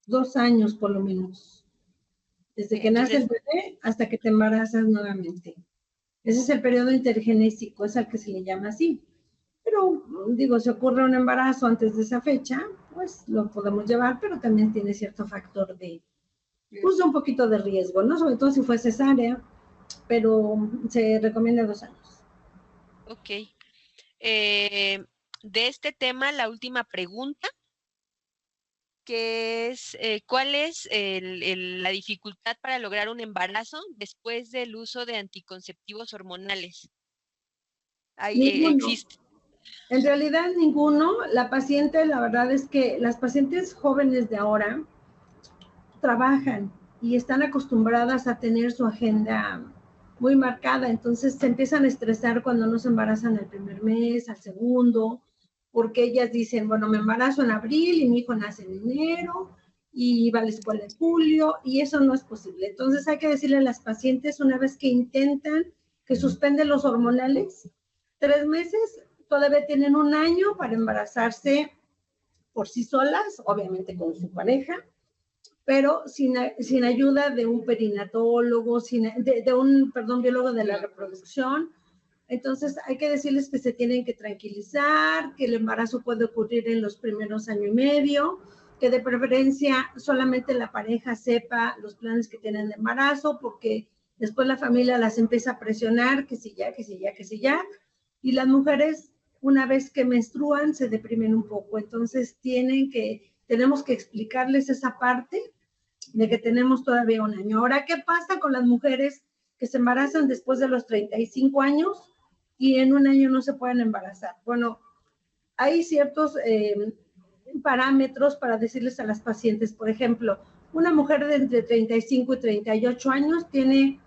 2 años por lo menos. Desde que nace el bebé hasta que te embarazas nuevamente. Ese es el periodo intergenésico, es al que se le llama así. Pero, digo, si ocurre un embarazo antes de esa fecha, pues lo podemos llevar, pero también tiene cierto factor de, pues, un poquito de riesgo, ¿no? Sobre todo si fue cesárea, pero se recomienda 2 años. Ok. De este tema, la última pregunta, que es, ¿cuál es la dificultad para lograr un embarazo después del uso de anticonceptivos hormonales? ¿Existe? En realidad ninguno. La paciente, la verdad es que las pacientes jóvenes de ahora trabajan y están acostumbradas a tener su agenda muy marcada, entonces se empiezan a estresar cuando no se embarazan el primer mes, al segundo, porque ellas dicen, bueno, me embarazo en abril y mi hijo nace en enero y va a la escuela en julio, y eso no es posible. Entonces hay que decirle a las pacientes, una vez que intentan que suspenden los hormonales, 3 meses, todavía tienen 1 año para embarazarse por sí solas, obviamente con su pareja, pero sin ayuda de un perinatólogo, de un, biólogo de la reproducción. Entonces hay que decirles que se tienen que tranquilizar, que el embarazo puede ocurrir en los primeros año y medio, que de preferencia solamente la pareja sepa los planes que tienen de embarazo, porque después la familia las empieza a presionar, que si ya, que si ya, que si ya, y las mujeres una vez que menstruan se deprimen un poco, entonces tenemos que explicarles esa parte de que tenemos todavía 1 año. Ahora, ¿qué pasa con las mujeres que se embarazan después de los 35 años y en 1 año no se pueden embarazar? Bueno, hay ciertos parámetros para decirles a las pacientes. Por ejemplo, una mujer de entre 35 y 38 años tiene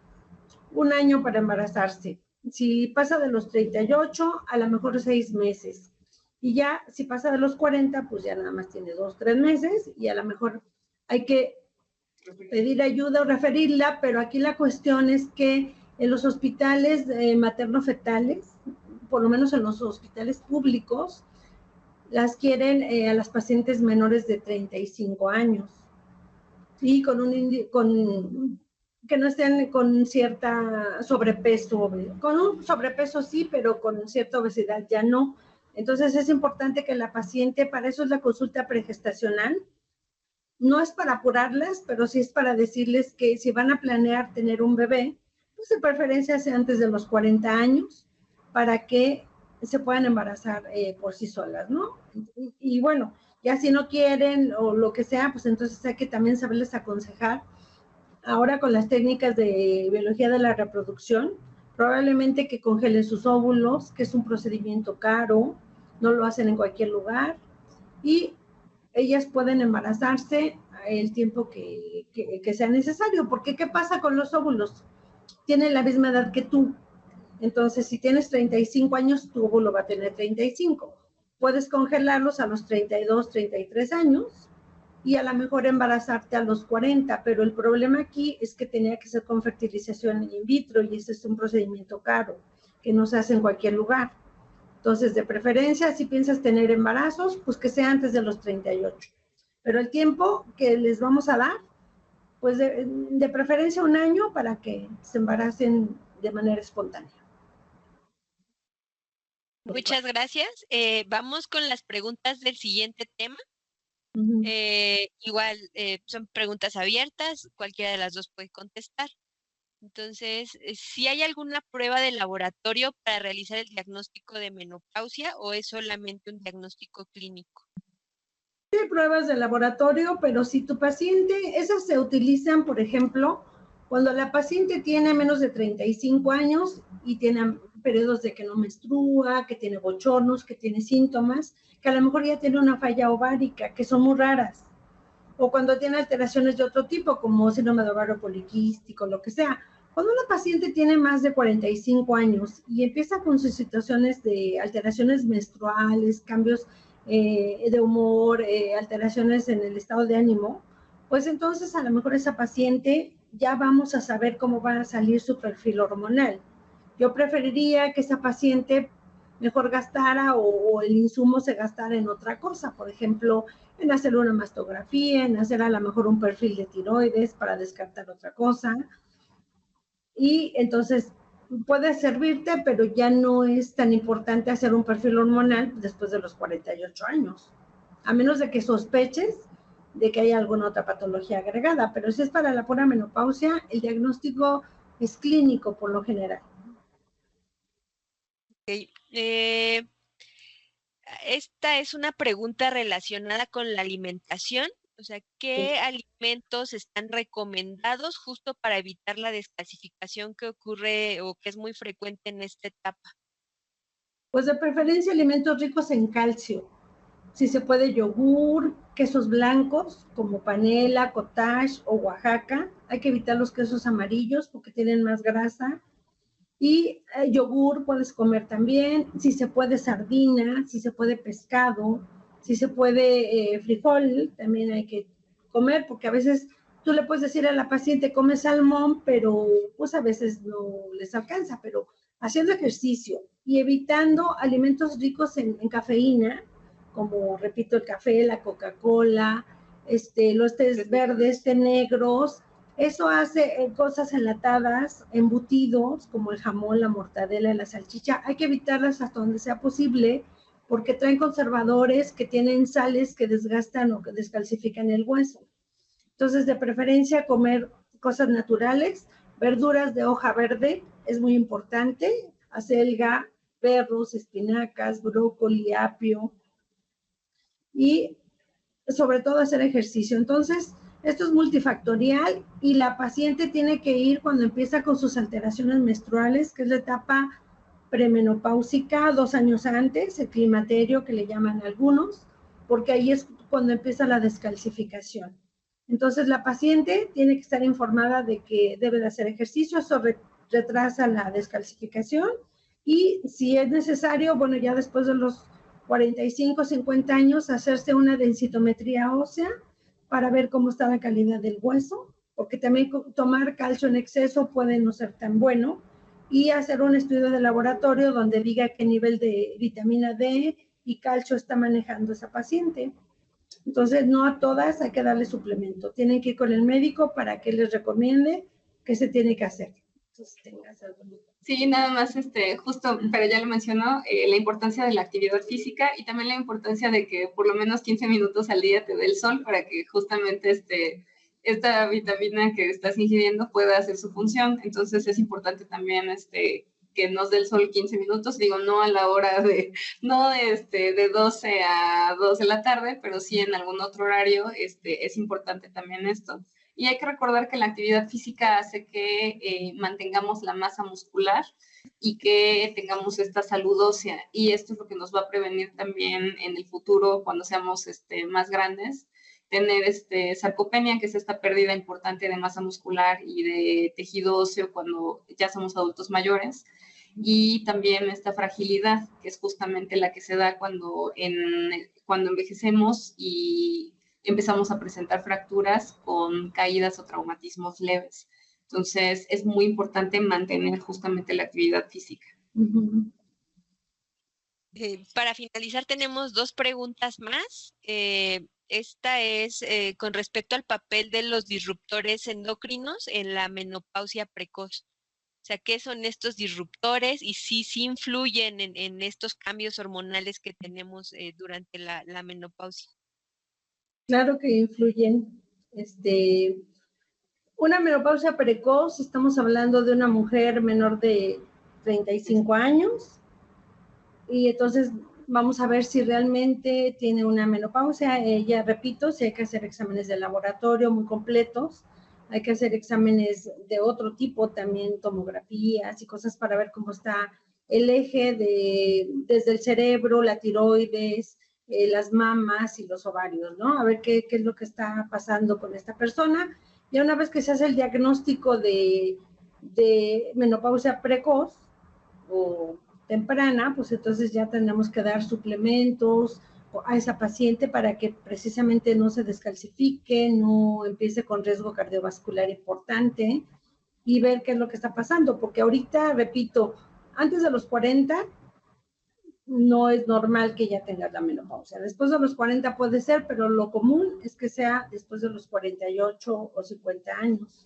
1 año para embarazarse. Si pasa de los 38, a lo mejor 6 meses. Y ya, si pasa de los 40, pues ya nada más tiene 2, 3 meses y a lo mejor hay que pedir ayuda o referirla, pero aquí la cuestión es que en los hospitales materno-fetales, por lo menos en los hospitales públicos, las quieren a las pacientes menores de 35 años y que no estén con cierta sobrepeso, con un sobrepeso sí, pero con cierta obesidad ya no. Entonces es importante que la paciente, para eso es la consulta pregestacional, no es para apurarlas, pero sí es para decirles que si van a planear tener un bebé, pues de preferencia sea antes de los 40 años, para que se puedan embarazar por sí solas, ¿no? Y bueno, ya si no quieren o lo que sea, pues entonces hay que también saberles aconsejar. Ahora con las técnicas de biología de la reproducción, probablemente que congelen sus óvulos, que es un procedimiento caro, no lo hacen en cualquier lugar, y ellas pueden embarazarse el tiempo que sea necesario, porque ¿qué pasa con los óvulos? Tienen la misma edad que tú, entonces si tienes 35 años, tu óvulo va a tener 35. Puedes congelarlos a los 32, 33 años y a lo mejor embarazarte a los 40, pero el problema aquí es que tenía que ser con fertilización in vitro y ese es un procedimiento caro que no se hace en cualquier lugar. Entonces, de preferencia, si piensas tener embarazos, pues que sea antes de los 38. Pero el tiempo que les vamos a dar, pues de preferencia 1 año para que se embaracen de manera espontánea. Muchas gracias. Vamos con las preguntas del siguiente tema. Igual son preguntas abiertas, cualquiera de las dos puede contestar. Entonces, ¿si hay alguna prueba de laboratorio para realizar el diagnóstico de menopausia o es solamente un diagnóstico clínico? Hay pruebas de laboratorio, pero si tu paciente, esas se utilizan, por ejemplo, cuando la paciente tiene menos de 35 años y tiene periodos de que no menstrua, que tiene bochornos, que tiene síntomas, que a lo mejor ya tiene una falla ovárica, que son muy raras. o cuando tiene alteraciones de otro tipo, como síndrome de ovario poliquístico, lo que sea. Cuando una paciente tiene más de 45 años y empieza con sus situaciones de alteraciones menstruales, cambios de humor, alteraciones en el estado de ánimo, pues entonces a lo mejor esa paciente ya vamos a saber cómo va a salir su perfil hormonal. Yo preferiría que esa paciente mejor gastara o el insumo se gastara en otra cosa, por ejemplo, en hacer una mastografía, en hacer a lo mejor un perfil de tiroides para descartar otra cosa. Y entonces puede servirte, pero ya no es tan importante hacer un perfil hormonal después de los 48 años, a menos de que sospeches de que hay alguna otra patología agregada, pero si es para la pura menopausia, el diagnóstico es clínico por lo general. Okay. Esta es una pregunta relacionada con la alimentación, o sea, ¿qué alimentos están recomendados justo para evitar la descalcificación que ocurre o que es muy frecuente en esta etapa? Pues de preferencia alimentos ricos en calcio. Si se puede, yogur, quesos blancos como panela, cottage o Oaxaca. Hay que evitar los quesos amarillos porque tienen más grasa. Y yogur puedes comer también. Si se puede, sardina, si se puede, pescado, si se puede, frijol, también hay que comer porque a veces tú le puedes decir a la paciente come salmón, pero pues a veces no les alcanza, pero haciendo ejercicio y evitando alimentos ricos en cafeína, como repito, el café, la Coca-Cola, los tés verdes, té negros, eso hace cosas enlatadas, embutidos, como el jamón, la mortadela, la salchicha. Hay que evitarlas hasta donde sea posible, porque traen conservadores que tienen sales que desgastan o que descalcifican el hueso. Entonces, de preferencia, comer cosas naturales, verduras de hoja verde, es muy importante, acelga, berros, espinacas, brócoli, apio, y sobre todo hacer ejercicio. Entonces, esto es multifactorial y la paciente tiene que ir cuando empieza con sus alteraciones menstruales, que es la etapa premenopáusica, 2 años antes, el climaterio que le llaman algunos, porque ahí es cuando empieza la descalcificación. Entonces, la paciente tiene que estar informada de que debe de hacer ejercicio, eso retrasa la descalcificación y si es necesario, bueno, ya después de los 45, 50 años, hacerse una densitometría ósea para ver cómo está la calidad del hueso, porque también tomar calcio en exceso puede no ser tan bueno, y hacer un estudio de laboratorio donde diga qué nivel de vitamina D y calcio está manejando esa paciente. Entonces, no a todas hay que darle suplemento. Tienen que ir con el médico para que les recomiende qué se tiene que hacer. Entonces, tengas algo. Sí, nada más, justo, pero ya lo mencionó, la importancia de la actividad física y también la importancia de que por lo menos 15 minutos al día te dé el sol para que justamente esta vitamina que estás ingiriendo pueda hacer su función. Entonces es importante también que nos dé el sol 15 minutos, digo, no a la hora de 12 a 2 de la tarde, pero sí en algún otro horario, es importante también esto. Y hay que recordar que la actividad física hace que mantengamos la masa muscular y que tengamos esta salud ósea. Y esto es lo que nos va a prevenir también en el futuro, cuando seamos más grandes, tener sarcopenia, que es esta pérdida importante de masa muscular y de tejido óseo cuando ya somos adultos mayores. Y también esta fragilidad, que es justamente la que se da cuando envejecemos y empezamos a presentar fracturas con caídas o traumatismos leves. Entonces, es muy importante mantener justamente la actividad física. Para finalizar, tenemos 2 preguntas más. Esta es con respecto al papel de los disruptores endocrinos en la menopausia precoz. O sea, ¿qué son estos disruptores y si influyen en estos cambios hormonales que tenemos durante la menopausia? Claro que influyen. Una menopausia precoz, estamos hablando de una mujer menor de 35 años, y entonces vamos a ver si realmente tiene una menopausia. Ella, repito, si hay que hacer exámenes de laboratorio muy completos, hay que hacer exámenes de otro tipo, también tomografías y cosas para ver cómo está el eje desde el cerebro, la tiroides, las mamas y los ovarios, ¿no? A ver qué es lo que está pasando con esta persona. Y una vez que se hace el diagnóstico de menopausia precoz o temprana, pues entonces ya tenemos que dar suplementos a esa paciente para que precisamente no se descalcifique, no empiece con riesgo cardiovascular importante y ver qué es lo que está pasando, porque ahorita, repito, antes de los 40 no es normal que ya tengas la menopausia. Después de los 40 puede ser, pero lo común es que sea después de los 48 o 50 años.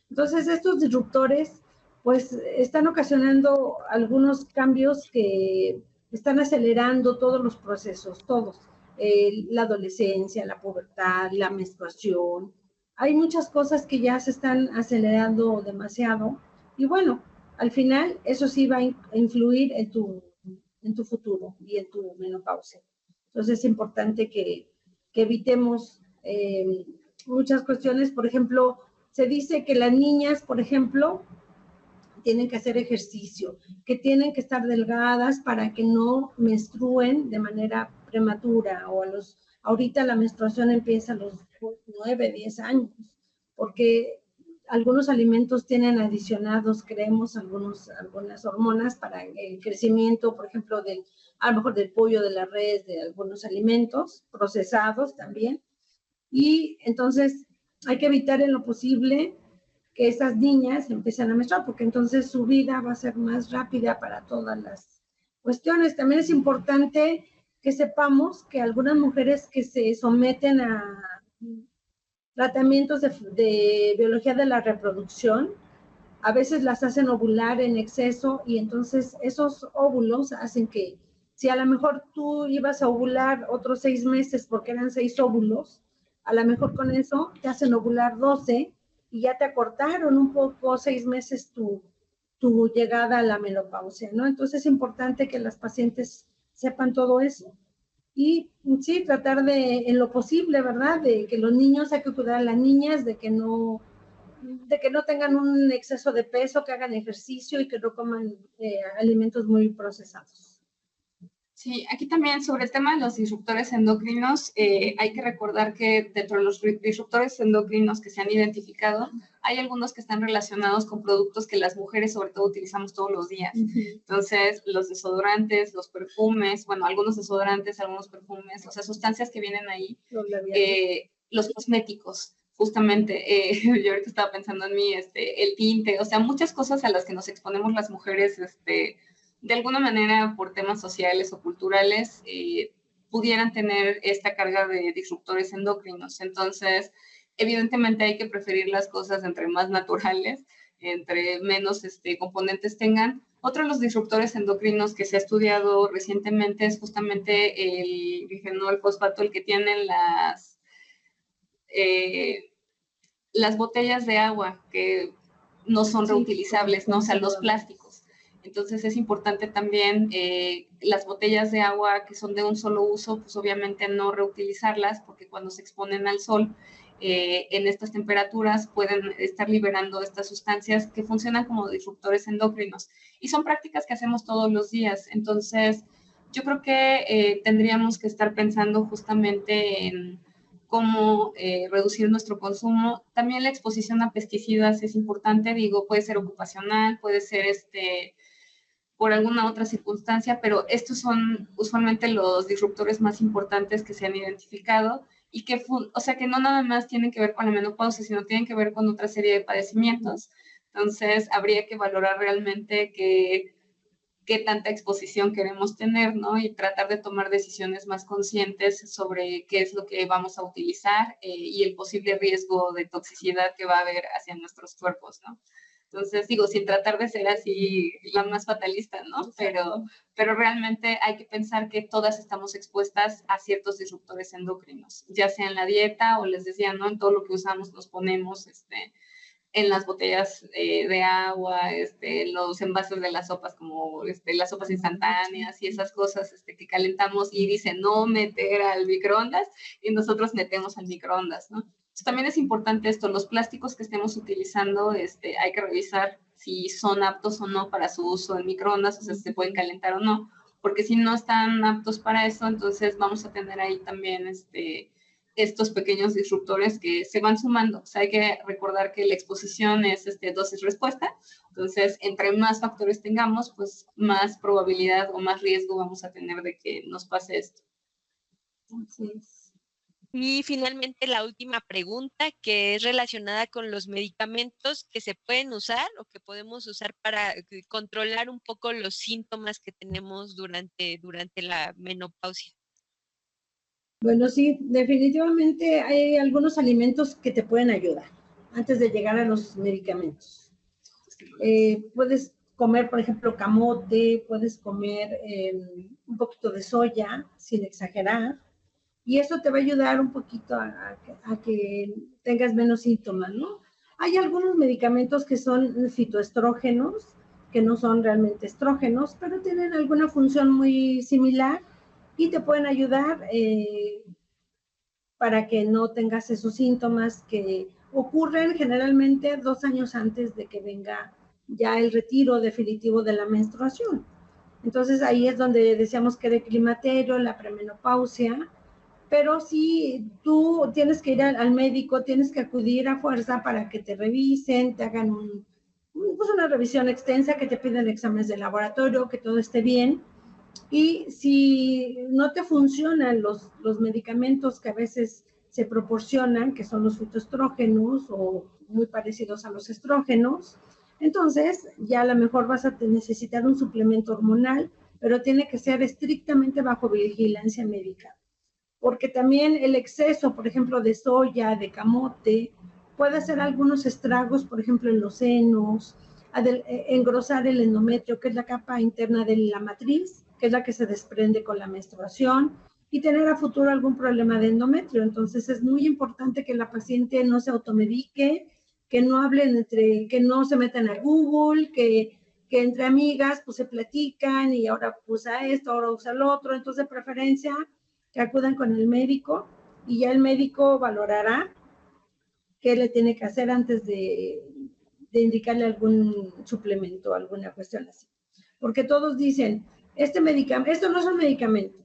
Entonces, estos disruptores, pues, están ocasionando algunos cambios que están acelerando todos los procesos, todos. La adolescencia, la pubertad, la menstruación. Hay muchas cosas que ya se están acelerando demasiado. Y bueno, al final, eso sí va a influir en tu futuro y en tu menopausia. Entonces es importante que evitemos muchas cuestiones. Por ejemplo, se dice que las niñas, por ejemplo, tienen que hacer ejercicio, que tienen que estar delgadas para que no menstruen de manera prematura o ahorita la menstruación empieza a los 9, 10 años, porque algunos alimentos tienen adicionados, creemos, algunas hormonas para el crecimiento, por ejemplo, a lo mejor del pollo, de la res, de algunos alimentos procesados también. Y entonces hay que evitar en lo posible que esas niñas empiecen a menstruar, porque entonces su vida va a ser más rápida para todas las cuestiones. También es importante que sepamos que algunas mujeres que se someten a tratamientos de biología de la reproducción, a veces las hacen ovular en exceso y entonces esos óvulos hacen que si a lo mejor tú ibas a ovular otros 6 meses porque eran 6 óvulos, a lo mejor con eso te hacen ovular 12 y ya te acortaron un poco 6 meses tu llegada a la menopausia, ¿no? Entonces es importante que las pacientes sepan todo eso. Y sí, tratar de, en lo posible, ¿verdad? De que los niños, hay que cuidar a las niñas, de que no tengan un exceso de peso, que hagan ejercicio y que no coman alimentos muy procesados. Sí, aquí también sobre el tema de los disruptores endocrinos, hay que recordar que dentro de los disruptores endocrinos que se han identificado, hay algunos que están relacionados con productos que las mujeres sobre todo utilizamos todos los días. Entonces, los desodorantes, los perfumes, bueno, algunos desodorantes, algunos perfumes, o sea, sustancias que vienen ahí, los cosméticos. Justamente, yo ahorita estaba pensando en mí, el tinte, o sea, muchas cosas a las que nos exponemos las mujeres, de alguna manera por temas sociales o culturales, pudieran tener esta carga de disruptores endocrinos. Entonces, evidentemente hay que preferir las cosas entre más naturales, entre menos componentes tengan. Otro de los disruptores endocrinos que se ha estudiado recientemente es justamente el bifenol fosfato, el que tienen las botellas de agua que no son reutilizables, ¿no? O sea, los plásticos. Entonces es importante también las botellas de agua que son de un solo uso, pues obviamente no reutilizarlas, porque cuando se exponen al sol en estas temperaturas pueden estar liberando estas sustancias que funcionan como disruptores endocrinos. Y son prácticas que hacemos todos los días. Entonces yo creo que tendríamos que estar pensando justamente en cómo reducir nuestro consumo. También la exposición a pesticidas es importante, digo, puede ser ocupacional, puede ser por alguna otra circunstancia, pero estos son usualmente los disruptores más importantes que se han identificado y que, o sea, que no nada más tienen que ver con la menopausia, sino tienen que ver con otra serie de padecimientos. Entonces, habría que valorar realmente qué tanta exposición queremos tener, ¿no? Y tratar de tomar decisiones más conscientes sobre qué es lo que vamos a utilizar y el posible riesgo de toxicidad que va a haber hacia nuestros cuerpos, ¿no? Entonces, digo, sin tratar de ser así la más fatalista, ¿no? Pero realmente hay que pensar que todas estamos expuestas a ciertos disruptores endocrinos, ya sea en la dieta o les decía, ¿no? En todo lo que usamos, nos ponemos, en las botellas de agua, los envases de las sopas, como las sopas instantáneas y esas cosas que calentamos y dicen no meter al microondas y nosotros metemos al microondas, ¿no? Entonces, también es importante esto, los plásticos que estemos utilizando, hay que revisar si son aptos o no para su uso en microondas, o sea, si se pueden calentar o no, porque si no están aptos para eso, entonces vamos a tener ahí también estos pequeños disruptores que se van sumando. O sea, hay que recordar que la exposición es dosis-respuesta. Entonces, entre más factores tengamos, pues más probabilidad o más riesgo vamos a tener de que nos pase esto. Así es. Y finalmente la última pregunta, que es relacionada con los medicamentos que se pueden usar o que podemos usar para controlar un poco los síntomas que tenemos durante la menopausia. Bueno, sí, definitivamente hay algunos alimentos que te pueden ayudar antes de llegar a los medicamentos. Puedes comer, por ejemplo, camote, puedes comer un poquito de soya, sin exagerar, y eso te va a ayudar un poquito a que tengas menos síntomas, ¿no? Hay algunos medicamentos que son fitoestrógenos, que no son realmente estrógenos, pero tienen alguna función muy similar y te pueden ayudar para que no tengas esos síntomas que ocurren generalmente 2 años antes de que venga ya el retiro definitivo de la menstruación. Entonces ahí es donde decíamos que era el climaterio, la premenopausia, pero si tú tienes que ir al médico, tienes que acudir a fuerza para que te revisen, te hagan pues una revisión extensa, que te piden exámenes de laboratorio, que todo esté bien. Y si no te funcionan los medicamentos que a veces se proporcionan, que son los fitoestrógenos o muy parecidos a los estrógenos, entonces ya a lo mejor vas a necesitar un suplemento hormonal, pero tiene que ser estrictamente bajo vigilancia médica. Porque también el exceso, por ejemplo, de soya, de camote, puede hacer algunos estragos, por ejemplo, en los senos, engrosar el endometrio, que es la capa interna de la matriz, que es la que se desprende con la menstruación, y tener a futuro algún problema de endometrio. Entonces es muy importante que la paciente no se automedique, que no hablen que no se metan a Google, que entre amigas pues se platican y ahora usa esto, ahora usa lo otro. Entonces de preferencia que acudan con el médico y ya el médico valorará qué le tiene que hacer antes de indicarle algún suplemento, alguna cuestión así. Porque todos dicen, esto no es un medicamento,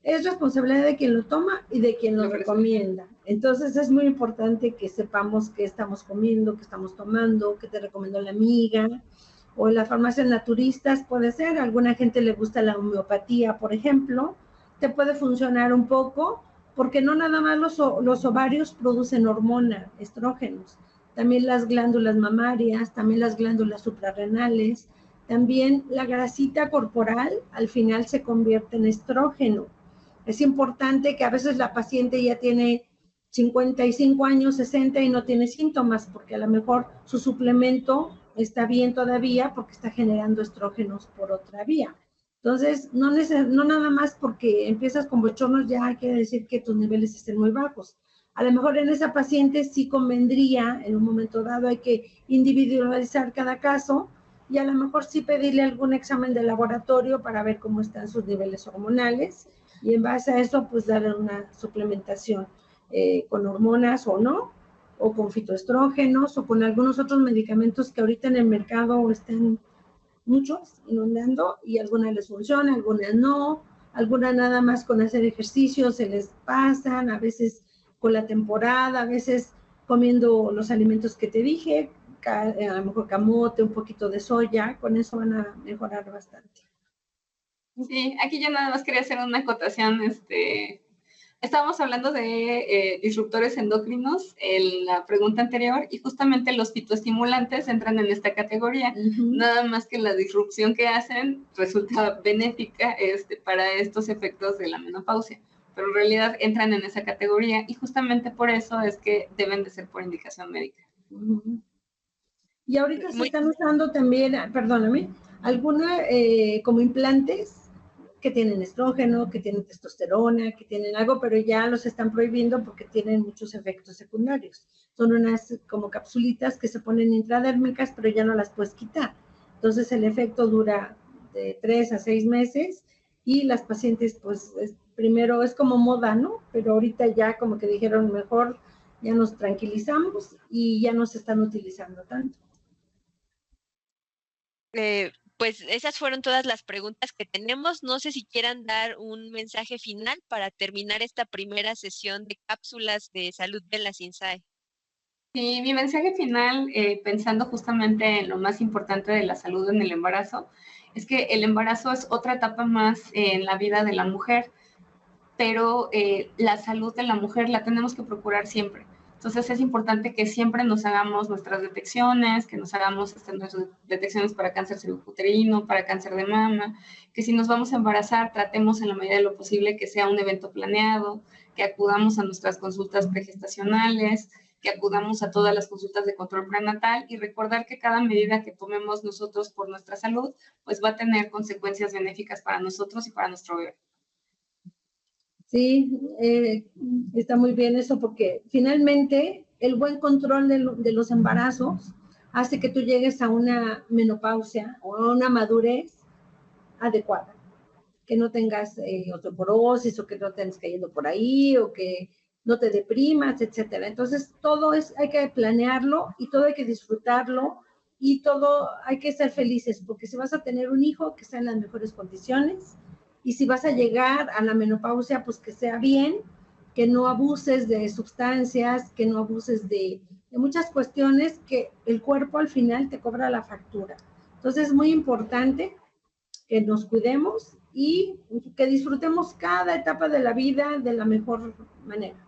es responsabilidad de quien lo toma y de quien lo recomienda. Entonces es muy importante que sepamos qué estamos comiendo, qué estamos tomando, qué te recomendó la amiga, o en las farmacias naturistas puede ser, a alguna gente le gusta la homeopatía, por ejemplo, te puede funcionar un poco, porque no nada más los ovarios producen hormona, estrógenos, también las glándulas mamarias, también las glándulas suprarrenales, también la grasita corporal al final se convierte en estrógeno. Es importante que a veces la paciente ya tiene 55 años, 60 y no tiene síntomas, porque a lo mejor su suplemento está bien todavía porque está generando estrógenos por otra vía. Entonces, no nada más porque empiezas con bochornos ya quiere decir que tus niveles estén muy bajos. A lo mejor en esa paciente sí convendría, en un momento dado hay que individualizar cada caso y a lo mejor sí pedirle algún examen de laboratorio para ver cómo están sus niveles hormonales y en base a eso pues darle una suplementación con hormonas o no, o con fitoestrógenos o con algunos otros medicamentos que ahorita en el mercado están muchos inundando y algunas les funcionan, algunas no, algunas nada más con hacer ejercicio se les pasan, a veces con la temporada, a veces comiendo los alimentos que te dije, a lo mejor camote, un poquito de soya, con eso van a mejorar bastante. Sí, aquí yo nada más quería hacer una acotación, estábamos hablando de disruptores endocrinos en la pregunta anterior y justamente los fitoestimulantes entran en esta categoría. Nada más que la disrupción que hacen resulta benéfica para estos efectos de la menopausia, pero en realidad entran en esa categoría y justamente por eso es que deben de ser por indicación médica. Y ahorita se están usando también, perdóname, algunas como implantes que tienen estrógeno, que tienen testosterona, que tienen algo, pero ya los están prohibiendo porque tienen muchos efectos secundarios. Son unas como capsulitas que se ponen intradérmicas, pero ya no las puedes quitar. Entonces el efecto dura de 3 a 6 meses y las pacientes, pues primero es como moda, ¿no? Pero ahorita ya como que dijeron mejor ya nos tranquilizamos y ya no se están utilizando tanto. Pues esas fueron todas las preguntas que tenemos. No sé si quieran dar un mensaje final para terminar esta primera sesión de cápsulas de salud de la CINSAE. Sí, mi mensaje final, pensando justamente en lo más importante de la salud en el embarazo, es que el embarazo es otra etapa más en la vida de la mujer, pero la salud de la mujer la tenemos que procurar siempre. Entonces es importante que siempre nos hagamos nuestras detecciones, que nos hagamos nuestras detecciones para cáncer cervicuterino, para cáncer de mama, que si nos vamos a embarazar, tratemos en la medida de lo posible que sea un evento planeado, que acudamos a nuestras consultas pregestacionales, que acudamos a todas las consultas de control prenatal y recordar que cada medida que tomemos nosotros por nuestra salud, pues va a tener consecuencias benéficas para nosotros y para nuestro bebé. Sí, está muy bien eso porque finalmente el buen control de los embarazos hace que tú llegues a una menopausia o a una madurez adecuada, que no tengas osteoporosis o que no estés cayendo por ahí o que no te deprimas, etcétera. Entonces todo hay que planearlo y todo hay que disfrutarlo y todo hay que ser felices porque si vas a tener un hijo que sea en las mejores condiciones. Y si vas a llegar a la menopausia, pues que sea bien, que no abuses de sustancias, que no abuses de muchas cuestiones que el cuerpo al final te cobra la factura. Entonces es muy importante que nos cuidemos y que disfrutemos cada etapa de la vida de la mejor manera.